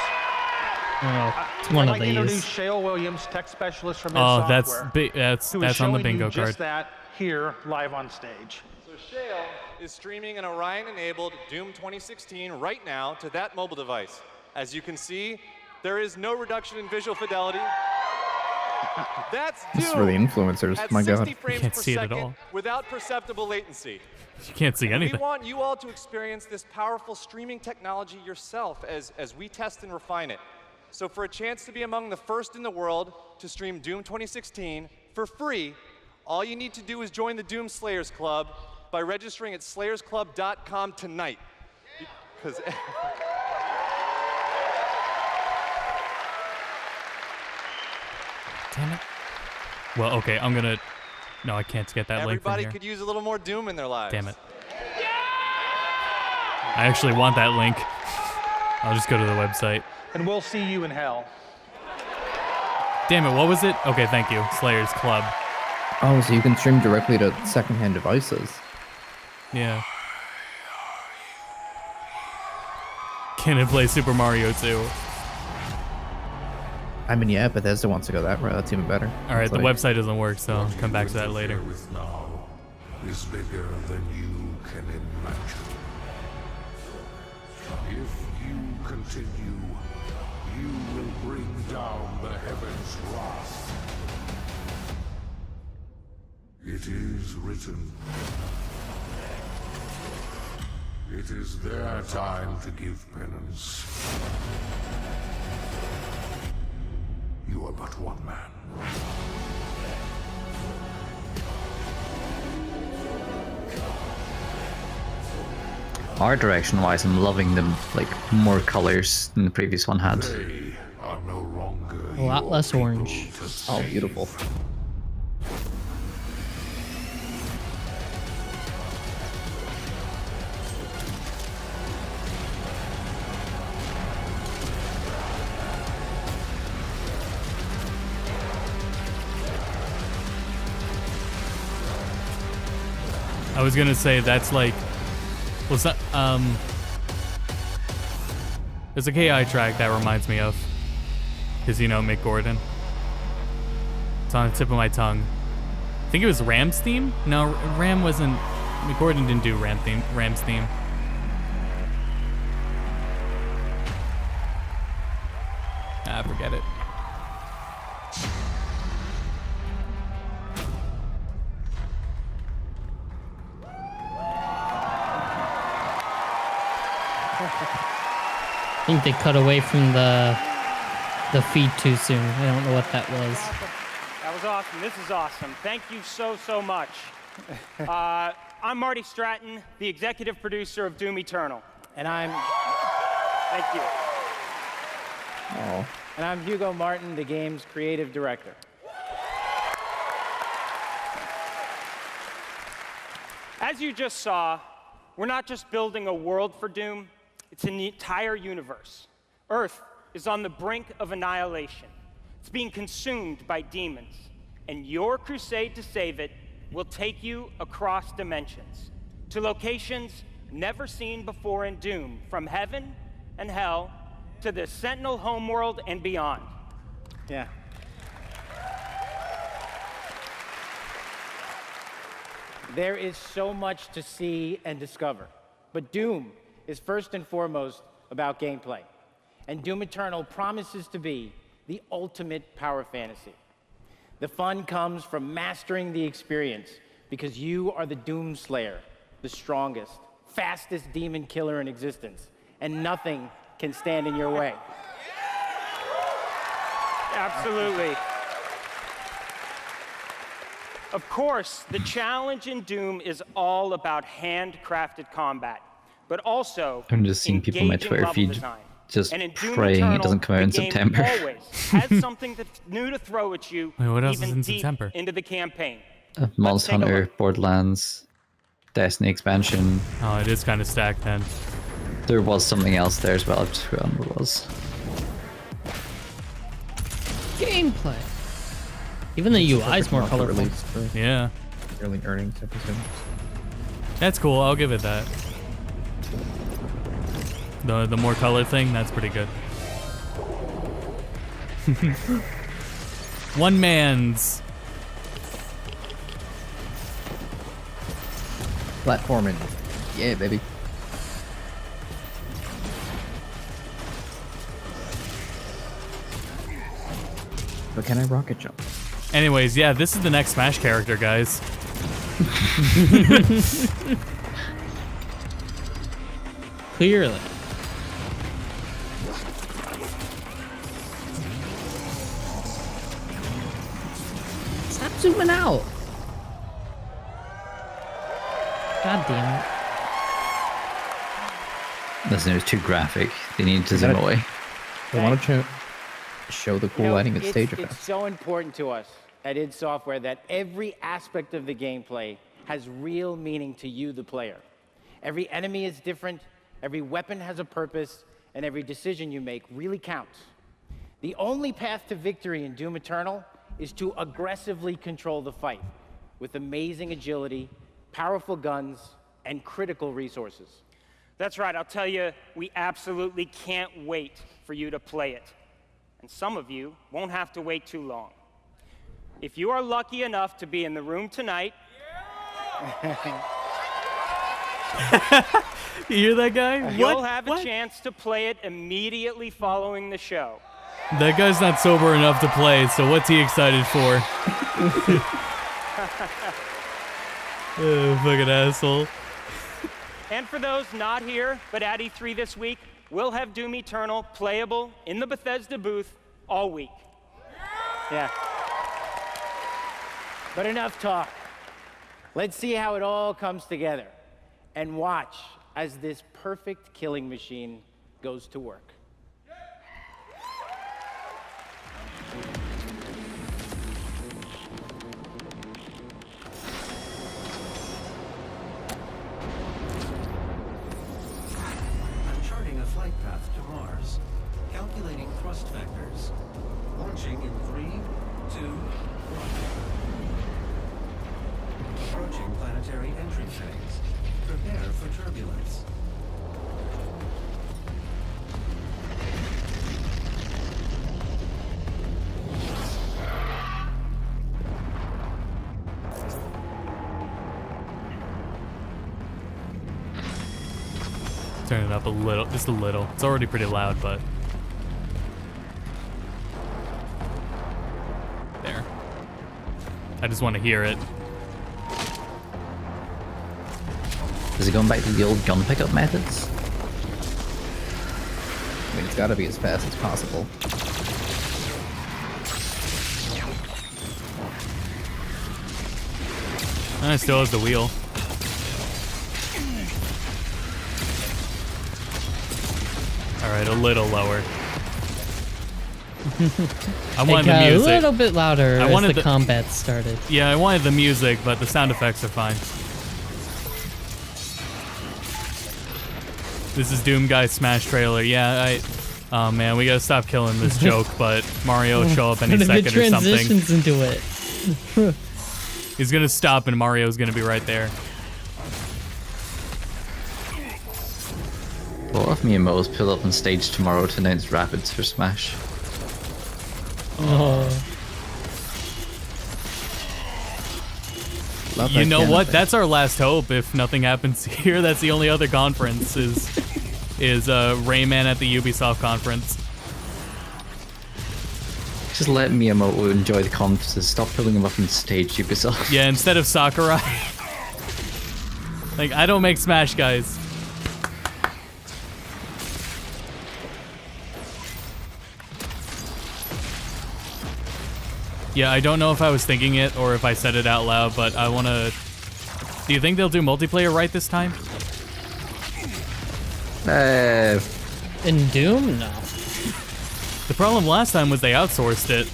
It's one I'd of like to introduce these. Shale Williams, tech specialist from id Oh, Software, that's who is on the showing bingo you just card. that here live on stage. So Shale is streaming an Orion-enabled Doom 2016 right now to that mobile device. As you can see, there is no reduction in visual fidelity. That's This is for the Doom influencers. at My 60 god. frames can't per see it at second all. without perceptible latency. You can't see We anything. want you all to experience this powerful streaming technology yourself as we test and refine it. So for a chance to be among the first in the world to stream Doom 2016 for free, all you need to do is join the Doom Slayers Club by registering at slayersclub.com tonight. Because Damn it. Well, okay, I'm gonna... No, I can't get that link from everybody here. could use a little more Doom in their lives. Damn it. I actually want that link. I'll just go to the website. And we'll see you in hell. Damn it, what was it? Okay, thank you. Slayers Club. Oh, so you can stream directly to secondhand devices. Yeah. Can it play Super Mario 2? I mean, yeah, Bethesda wants to go that route. That's even better. Alright, It's the like- website doesn't work, so I'll come back to that later. Now is bigger than you can imagine. If you continue, you will bring down the heavens' wrath. It is written. It is their time to give penance. You are but one man. Art direction wise, I'm loving them, like, more colors than the previous one had. They are no longer A lot less orange. Oh, beautiful. I was gonna say that's like, what's that? There's a KI track that reminds me of, cause you know Mick Gordon. It's on the tip of my tongue. I think it was Ram's theme. No, Ram wasn't. Mick Gordon didn't do Ram's theme. Ah, forget it. I think they cut away from the feed too soon. I don't know what that was. That was awesome. This is awesome. Thank you so much. I'm Marty Stratton, the executive producer of Doom Eternal. And thank you. Oh. And I'm Hugo Martin, the game's creative director. As you just saw, we're not just building a world for Doom, it's an entire universe. Earth is on the brink of annihilation. It's being consumed by demons. And your crusade to save it will take you across dimensions, to locations never seen before in Doom, from heaven and hell to the Sentinel homeworld and beyond. Yeah. There is so much to see and discover, but Doom is first and foremost about gameplay. And Doom Eternal promises to be the ultimate power fantasy. The fun comes from mastering the experience, because you are the Doom Slayer, the strongest, fastest demon killer in existence, and nothing can stand in your way. Absolutely. Of course, the challenge in Doom is all about handcrafted combat, but also I'm just seeing people on my engaging Twitter level feed design. just And in Doom praying Eternal, it doesn't come out in the game September. always has something that's new to throw at you, Wait, what else even is in deep September? into the campaign. Monster take a Hunter, Borderlands, Destiny expansion. Oh, it is kind of stacked then. There was something else there as well. I've just forgotten what it was. Gameplay. Even the UI is more colorful. Yeah. Early earnings episode. That's cool. I'll give it that. The more color thing, that's pretty good. One man's Platforming. Yeah, baby. But can I rocket jump? Anyways, yeah, this is the next Smash character, guys. Clearly. Stop zooming out. God damn it. Listen, it was too graphic. They needed to zoom away. They want to show the cool lighting and stage It's effects. so important to us at id Software that every aspect of the gameplay has real meaning to you, the player. Every enemy is different, every weapon has a purpose, and every decision you make really counts. The only path to victory in Doom Eternal is to aggressively control the fight with amazing agility, powerful guns, and critical resources. That's right, I'll tell you, we absolutely can't wait for you to play it. And some of you won't have to wait too long. If you are lucky enough to be in the room tonight... You hear that guy? You'll have a chance to play it immediately following the show. That guy's not sober enough to play, so what's he excited for? Fucking asshole. And for those not here, but at E3 this week, we'll have Doom Eternal playable in the Bethesda booth all week. Yeah. But enough talk. Let's see how it all comes together. And watch as this perfect killing machine goes to work. Charting a flight path to Mars. Calculating thrust vectors. Launching in 3, 2, 1. Approaching planetary entry phase. Prepare for turbulence. Turn it up a little, just a little. It's already pretty loud, but... There. I just want to hear it. Is it going back to the old gun pickup methods? I mean, it's got to be as fast as possible. And it still has the wheel. Alright, a little lower. I wanted the music. A little bit louder as the combat started. Yeah, I wanted the music, but the sound effects are fine. This is Doom Guy's Smash trailer. Yeah, oh man, we gotta stop killing this joke, but Mario will show up any second or something. Transitions into it. He's gonna stop and Mario's gonna be right there. What if Miyamoto's pulled up on stage tomorrow to announce Rapids for Smash? Oh. You know what? That's our last hope. If nothing happens here, that's the only other conference is Rayman at the Ubisoft conference. Just let Miyamoto enjoy the conferences. Stop pulling him up on stage, Ubisoft. Yeah, instead of Sakurai. Like, I don't make Smash, guys. Yeah, I don't know if I was thinking it or if I said it out loud, but I want to... Do you think they'll do multiplayer right this time? In Doom? No. The problem last time was they outsourced it.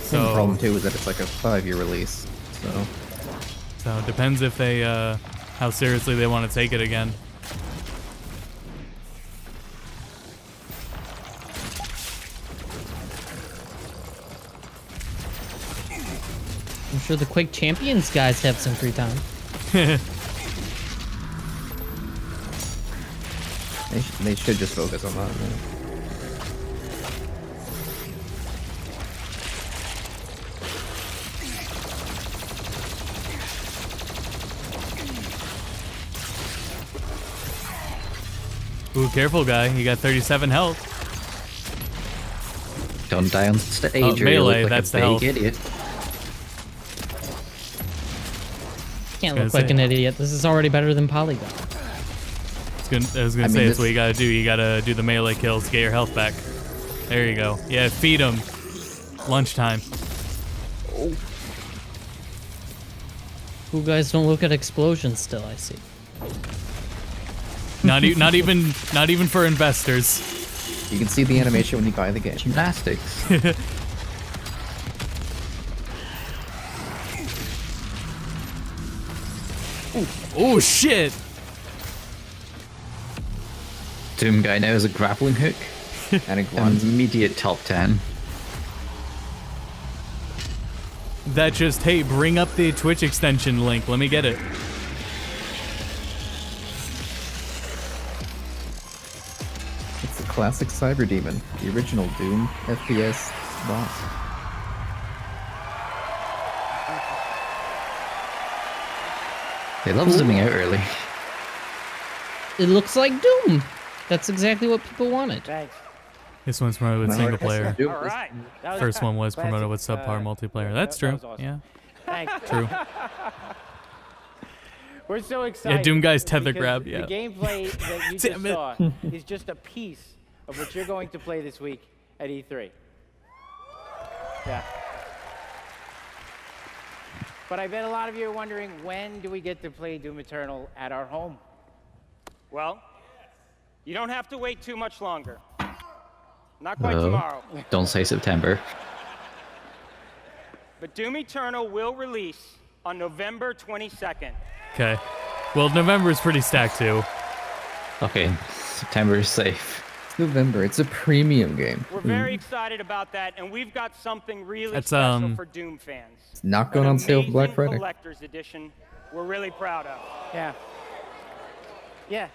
So the problem too is that it's like a 5-year release. So it depends if they, how seriously they want to take it again. I'm sure the Quake Champions guys have some free time. They should just focus on that. Man. Ooh, careful, guy. You got 37 health. Don't die on stage or you Melee, look like that's a the health. big idiot. Can't look like an idiot. This is already better than Polygon. I was gonna say, that's what you gotta do. You gotta do the melee kills to get your health back. There you go. Yeah, feed them. Lunchtime. You guys don't look at explosions still, I see. Not even for investors. You can see the animation when you buy the game. Gymnastics. Oh shit! Doom guy now has a grappling hook. And a immediate top 10. That just, hey, bring up the Twitch extension link. Let me get it. It's a classic Cyber Demon, the original Doom FPS boss. They love zooming out early. It looks like Doom. That's exactly what people wanted. Thanks. This one's promoted with single player. All right. That was First one was classic, promoted with subpar multiplayer. That's that true. was awesome. Yeah. Thanks. True. We're so excited. Yeah, Doom guy's tether because grab. Yeah. The gameplay that you just Damn it. saw is just a piece of what you're going to play this week at E3. Yeah. But I bet a lot of you are wondering, when do we get to play Doom Eternal at our home? Well, you don't have to wait too much longer. Not quite tomorrow. Don't say September. But Doom Eternal will release on November 22nd. Okay. Well, November is pretty stacked too. Okay, September is safe. It's November. It's a premium game. We're very excited about that, and we've got something really That's, special for Doom fans. It's not going on sale for Black Friday. Collector's edition. We're really proud of. Yeah. Yeah.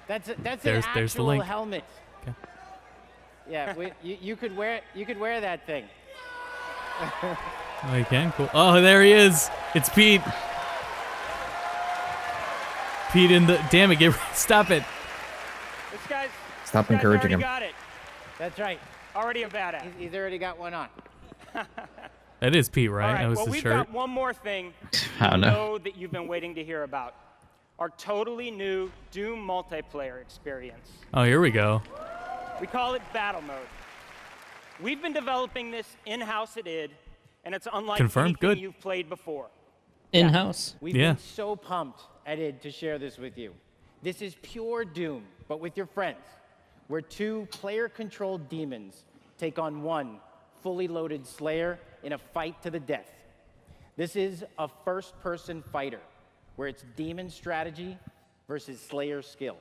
That's There's an the actual link. helmet. Okay. Yeah, you could wear that thing. Oh, you can? Cool. Oh, there he is. It's Pete. Pete in the... Damn it, stop it. This guy's... Stop this guy's encouraging already him. Got it. That's right. Already a badass. He's already got one on. That is Pete, right? All right, That was well, his we've shirt. got one more thing I don't we know. that you've been waiting to hear about. Our totally new Doom multiplayer experience. Oh, here we go. We call it Battle Mode. We've been developing this in-house at id, and it's unlike Confirmed. anything Good. you've played before. In-house. We've Yeah. been so pumped at id to share this with you. This is pure Doom, but with your friends, where two player-controlled demons take on one fully loaded Slayer in a fight to the death. This is a first-person fighter, where it's demon strategy versus Slayer skill.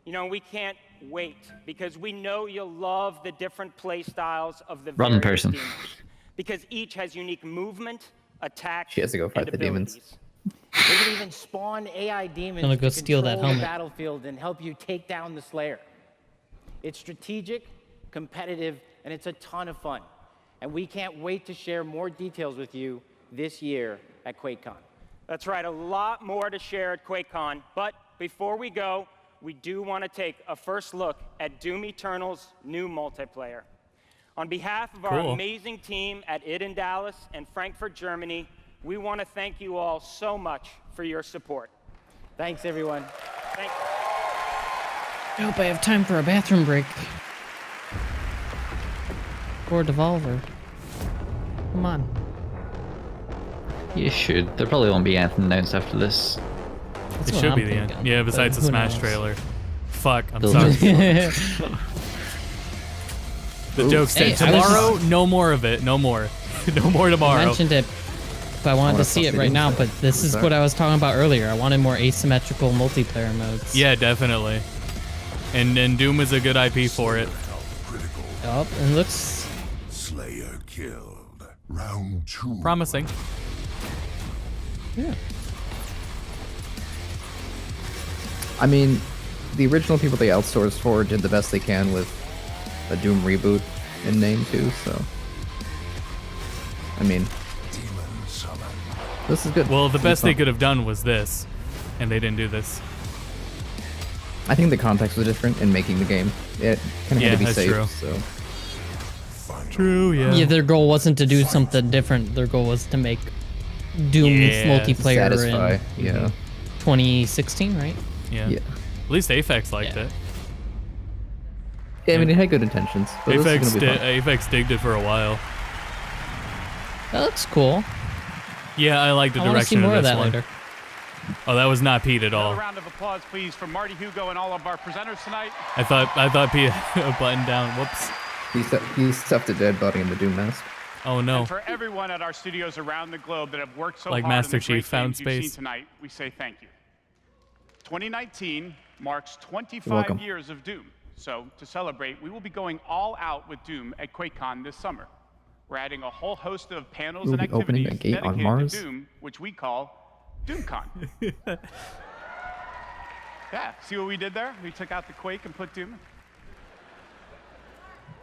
You know, we can't wait because we know you'll love the different play styles of the Run various person. demons, because each has unique movement, attacks, She has to go fight and the demons. abilities. They can even spawn AI demons Gonna go to steal that control the helmet. battlefield and help you take down the Slayer. It's strategic, competitive, and it's a ton of fun. And we can't wait to share more details with you this year at QuakeCon. That's right, a lot more to share at QuakeCon. But before we go, we do want to take a first look at Doom Eternal's new multiplayer. On behalf of our Cool. amazing team at id in Dallas and Frankfurt, Germany, we want to thank you all so much for your support. Thanks, everyone. Thank you. I hope I have time for a bathroom break. Or Devolver. Come on. You should. There probably won't be anything announced after this. That's It what should I'm be the end. thinking, Yeah, but besides the who Smash knows? trailer. Fuck, I'm Those sorry. The joke said Hey, I was tomorrow, just- no more of it. No more. No more I tomorrow. mentioned it, but I wanted wanna to see it fuck right it now. in. But this is Sorry. what I was talking about earlier. I wanted more asymmetrical multiplayer modes. Yeah, definitely. And Doom is a good IP for it. Critical. Yup, and it looks Slayer killed. Round 2. Promising. yeah. I mean, the original people they outsourced for did the best they can with a Doom reboot in name too, so. I mean, Demon summon. this is good. Well, the It's best they fun. could have done was this, and they didn't do this. I think the context was different in making the game. It kind of Yeah, had to be that's safe, true. so. True, yeah. Yeah, their goal wasn't to do something different. Their goal was to make Doom multiplayer Satisfy, in yeah. 2016, right? Yeah. Yeah. At least Aphex liked it. Yeah, I mean, it had good intentions. But this is Aphex, gonna be fun. Aphex digged it for a while. That looks cool. Yeah, I like the I wanna see direction more of of this that one. later. Oh, that was not Pete at all. A round of applause, please, for Marty Hugo and all of our presenters tonight. I thought Pete had a button down. Whoops. He stuffed a dead body in the Doom mask. Oh no. And for everyone at our studios around the globe that have worked so Like hard Master on the great Chief found games you've seen space. tonight, we say thank you. 2019 marks 25 welcome. years of Doom. So to celebrate, we will be going all out with Doom at QuakeCon this summer. We're adding a whole host of panels We'll and be opening activities a gate on dedicated Mars? to Doom, which we call DoomCon. Yeah, see what we did there? We took out the Quake and put Doom.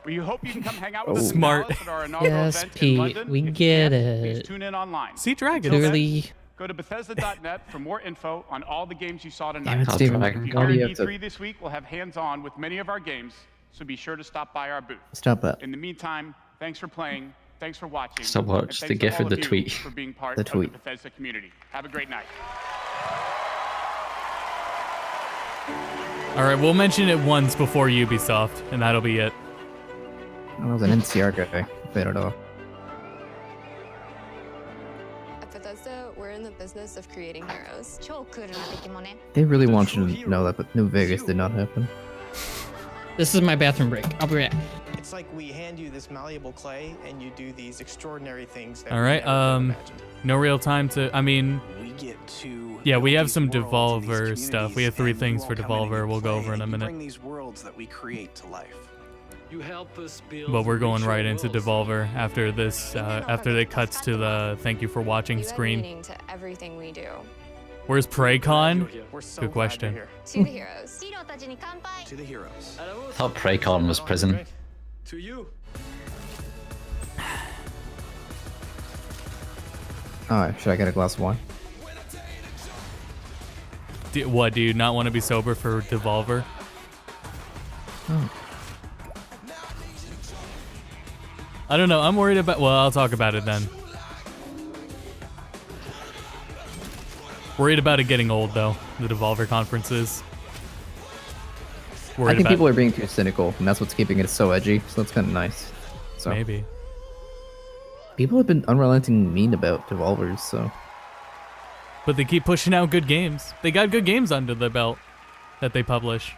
We hope you can come hang out with us in Smart. Dallas at our inaugural Yes, event in Pete, London. we If you get can, Please it. tune in online. See Dragons. Until then, Clearly. go to Bethesda.net for more info on all the games you saw tonight. Damn it, Steven. If you're Why do here you at have to- E3 this week, we'll have hands-on with many of our games, so be sure to stop by our booth. Stop that. In the meantime, thanks for playing, thanks for watching. So and watch thanks the to gif all of the you tweet. For being part The of tweet. the Bethesda community. Have a great night. All right, we'll mention it once before Ubisoft, and that'll be it. I was an NCR guy. Fade it off. At Bethesda, we're in the business of creating heroes. They really want you to know that, but New Vegas did not happen. This is my bathroom break. I'll be right back. It's like we hand you this malleable clay and you do these extraordinary things that All we right, never could imagine. no real time to. I mean, We get to yeah, we build have these some worlds and these Devolver stuff. We have communities, 3 and things you for all come in and Devolver. you We'll go play, over in a and you minute. bring these worlds that we create to life. You help us build. But we're going right into richer Devolver after this. After it cuts to the "Thank you for watching" You add screen. meaning to everything we do. Where's PreyCon? We're so Good glad question. you're To the heroes. To the heroes. I thought PreyCon was prison. To you. Alright, should I get a glass of wine? What, do you not want to be sober for Devolver? Oh. I don't know. I'm worried about. Well, I'll talk about it then. Worried about it getting old, though. The Devolver conferences. I think people are being too cynical, and that's what's keeping it so edgy, so that's kind of nice. So Maybe. People have been unrelenting mean about Devolvers, so... But they keep pushing out good games. They got good games under the belt that they publish.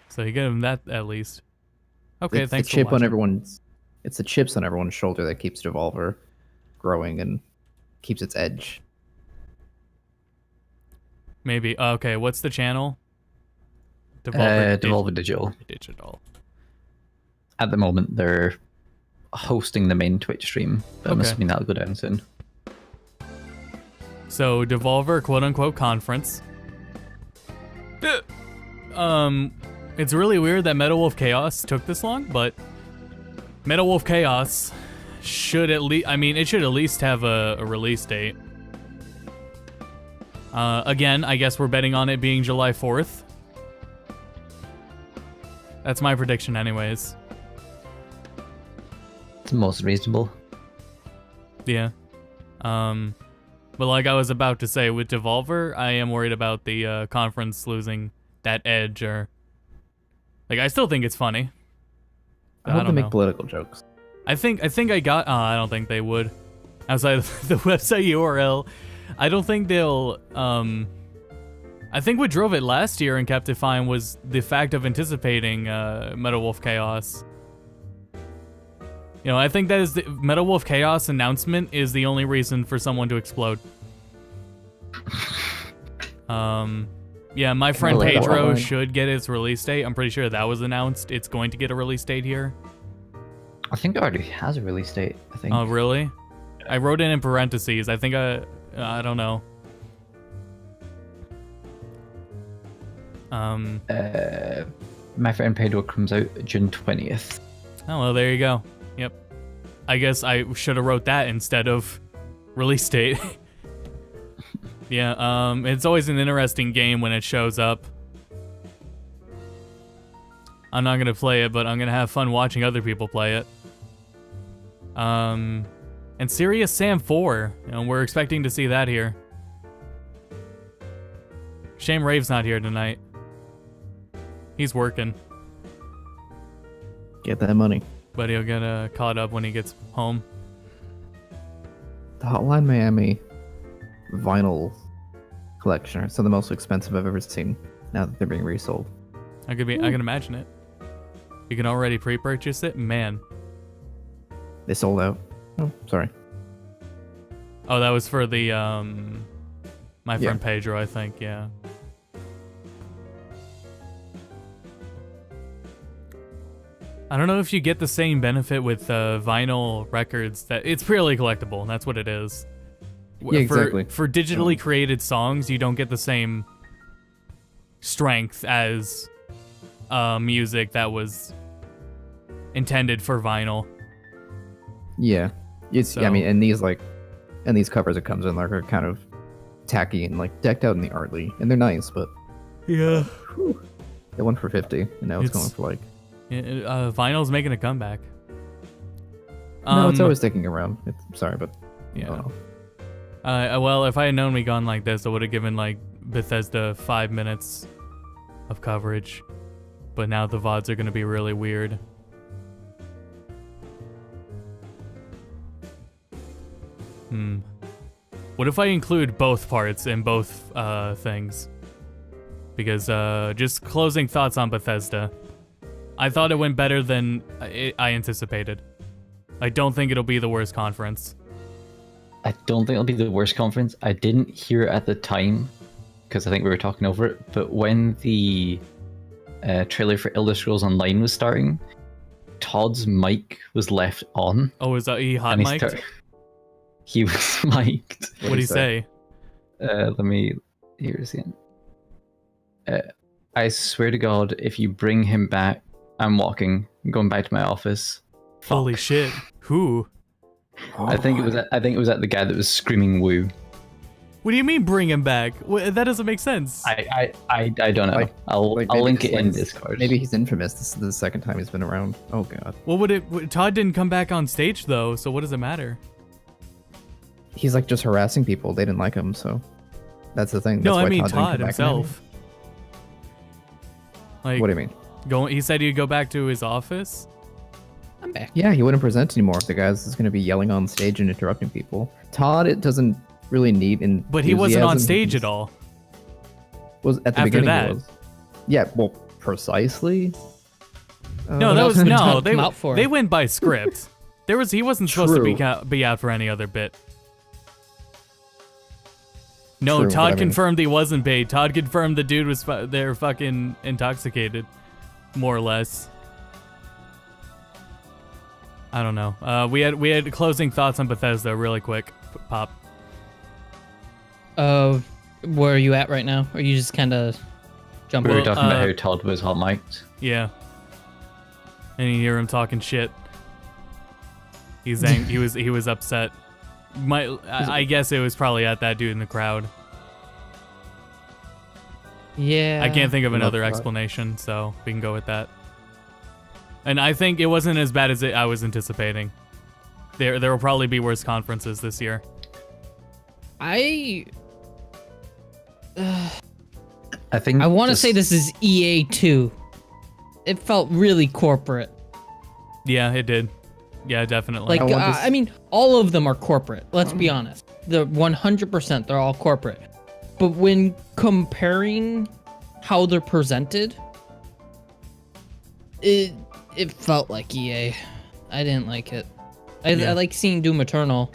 So you give them that at least. Okay, it's thanks the for chip watching. on everyone's. It's the chips on everyone's shoulder that keeps Devolver growing and keeps its edge. Maybe. Okay, what's the channel? Devolver, Devolver Digital. Digital. At the moment, they're hosting the main Twitch stream, but it must Okay. mean that'll go down soon. So Devolver quote-unquote conference. It's really weird that Metal Wolf Chaos took this long, but Metal Wolf Chaos should at least, I mean, it should at least have a release date. Again, I guess we're betting on it being July 4th. That's my prediction anyways. It's the most reasonable. Yeah. But like I was about to say, with Devolver, I am worried about the conference losing that edge, or... Like, I still think it's funny. I hope they don't make know. political jokes. I think I got... I don't think they would. Outside of the website URL. I don't think they'll... I think what drove it last year and kept it fine was the fact of anticipating Metal Wolf Chaos. You know, I think that is the Metal Wolf Chaos announcement is the only reason for someone to explode. Yeah, my friend Really? Pedro should get its release date. I'm pretty sure that was announced. It's going to get a release date here. I think it already has a release date, I think. Oh, really? I wrote it in parentheses. I think I don't know. My friend Pedro comes out June 20th. Oh, well, there you go. Yep. I guess I should have wrote that instead of release date. Yeah, it's always an interesting game when it shows up. I'm not gonna play it, but I'm gonna have fun watching other people play it. And Serious Sam 4, we're expecting to see that here. Shame Rave's not here tonight. He's working. Get that money. But he'll get caught up when he gets home. The Hotline Miami vinyl collection are some of the most expensive I've ever seen. Now that they're being resold, I can imagine it. You can already pre-purchase it, man. They sold out. Oh, sorry. Oh, that was for the my friend Pedro, I think. Yeah. I don't know if you get the same benefit with vinyl records. That it's purely collectible. That's what it is. Yeah, exactly. For digitally created songs, you don't get the same strength as music that was intended for vinyl. Yeah, it's. I mean, and these covers it comes in like are kind of tacky and like decked out in the artly, and they're nice, but yeah, they went for 50, and now it's going for like. Vinyl's making a comeback. No, it's always sticking around. Sorry, but yeah. Well, if I had known we'd gone like this, I would have given like Bethesda 5 minutes of coverage. But now the VODs are going to be really weird. What if I include both parts in both things? Because just closing thoughts on Bethesda. I thought it went better than I anticipated. I don't think it'll be the worst conference. I don't think it'll be the worst conference. I didn't hear it at the time because I think we were talking over it. But when the trailer for Elder Scrolls Online was starting, Todd's mic was left on. Oh, is that he hot mic'd? He was mic'd. What did he say? Let me hear it again. I swear to God, if you bring him back, I'm walking. I'm going back to my office. Fuck. Holy shit! Who? I think it was. I think it was at the guy that was screaming "woo." What do you mean bring him back? That doesn't make sense. I don't know. I'll link it in Discord. Maybe he's infamous. This is the second time he's been around. Oh god. Well, Todd didn't come back on stage though, so what does it matter? He's like just harassing people. They didn't like him, so that's the thing. No, that's I mean Todd himself. Like, what do you mean? He said he'd go back to his office. I'm back. Yeah, he wouldn't present anymore if the guy's just going to be yelling on stage and interrupting people. Todd, it doesn't really need enthusiasm. But he wasn't on stage at all. Was at the After beginning. That. He was. Yeah, well, precisely. No, that was no. They went by script. He wasn't supposed to be out for any other bit. No, True, Todd confirmed he wasn't bait. Todd confirmed the dude was they're fucking intoxicated, more or less. I don't know. We had closing thoughts on Bethesda really quick. Pop. Where are you at right now? Or are you just kind of jumping? We were talking about how Todd was hot mic'd. Yeah. And you hear him talking shit. He was upset. I guess it was probably at that dude in the crowd. Yeah. I can't think of another explanation, so we can go with that. And I think it wasn't as bad as I was anticipating. There will probably be worse conferences this year. I want to say this is EA 2. It felt really corporate. Yeah, it did. Yeah, definitely. Like, I mean, all of them are corporate. Let's be honest. The 100%, they're all corporate. But when comparing how they're presented, it felt like EA. I didn't like it. I like seeing Doom Eternal.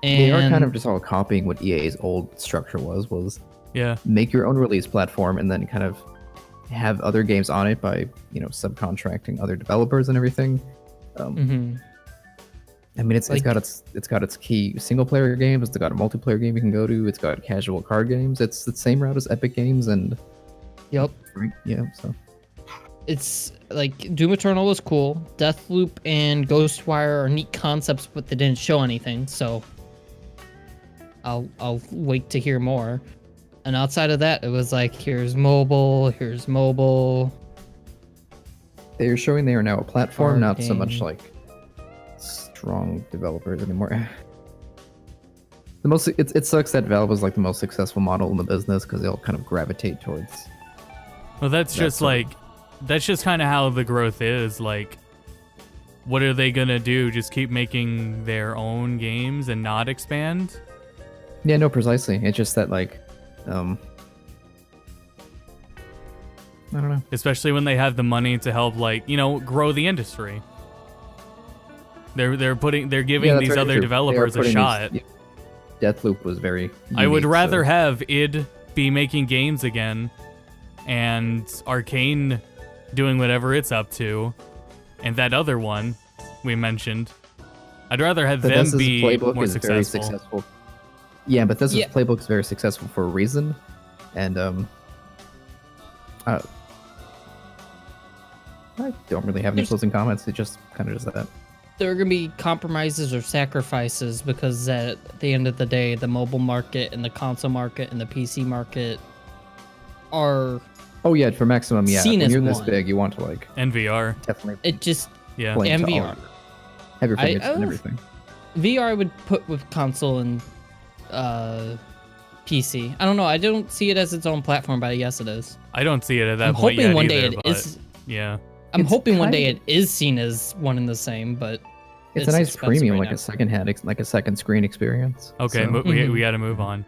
And they are kind of just all copying what EA's old structure was make your own release platform and then kind of have other games on it by, subcontracting other developers and everything. I mean, it's got its key single player games. It's got a multiplayer game you can go to. It's got casual card games. It's the same route as Epic Games and. Yep. Yeah. So. It's like Doom Eternal was cool. Deathloop and Ghostwire are neat concepts, but they didn't show anything. So. I'll wait to hear more. And outside of that, it was like here's mobile. They're showing they are now a platform, Hard not so game. much like strong developers anymore. It sucks that Valve was like the most successful model in the business because they'll kind of gravitate towards. Well, that's just kind of how the growth is. Like, what are they gonna do? Just keep making their own games and not expand? Yeah, no, precisely. It's just that like, I don't know. Especially when they have the money to help, like, grow the industry. They're giving these other developers a shot. Deathloop was very. I would rather have id be making games again, and Arcane doing whatever it's up to, and that other one we mentioned. I'd rather have them be more successful. Yeah, but Bethesda's playbook is very successful for a reason, and I don't really have any closing comments. It just kind of does that. There are going to be compromises or sacrifices because at the end of the day, the mobile market and the console market and the PC market are. Oh yeah, for maximum, yeah. Seen when as you're this one. big, you want to like NVR. Definitely. It just play into NVR. all- Have your fingers and everything. VR I would put with console and PC. I don't know. I don't see it as its own platform, but yes, it is. I don't see it at that I'm point hoping yet one day either, it but is. Yeah. I'm It's hoping one kind day of- it is seen as one and the same, but It's a nice expensive premium, right like now. a second screen experience. Okay, so. we got to move on.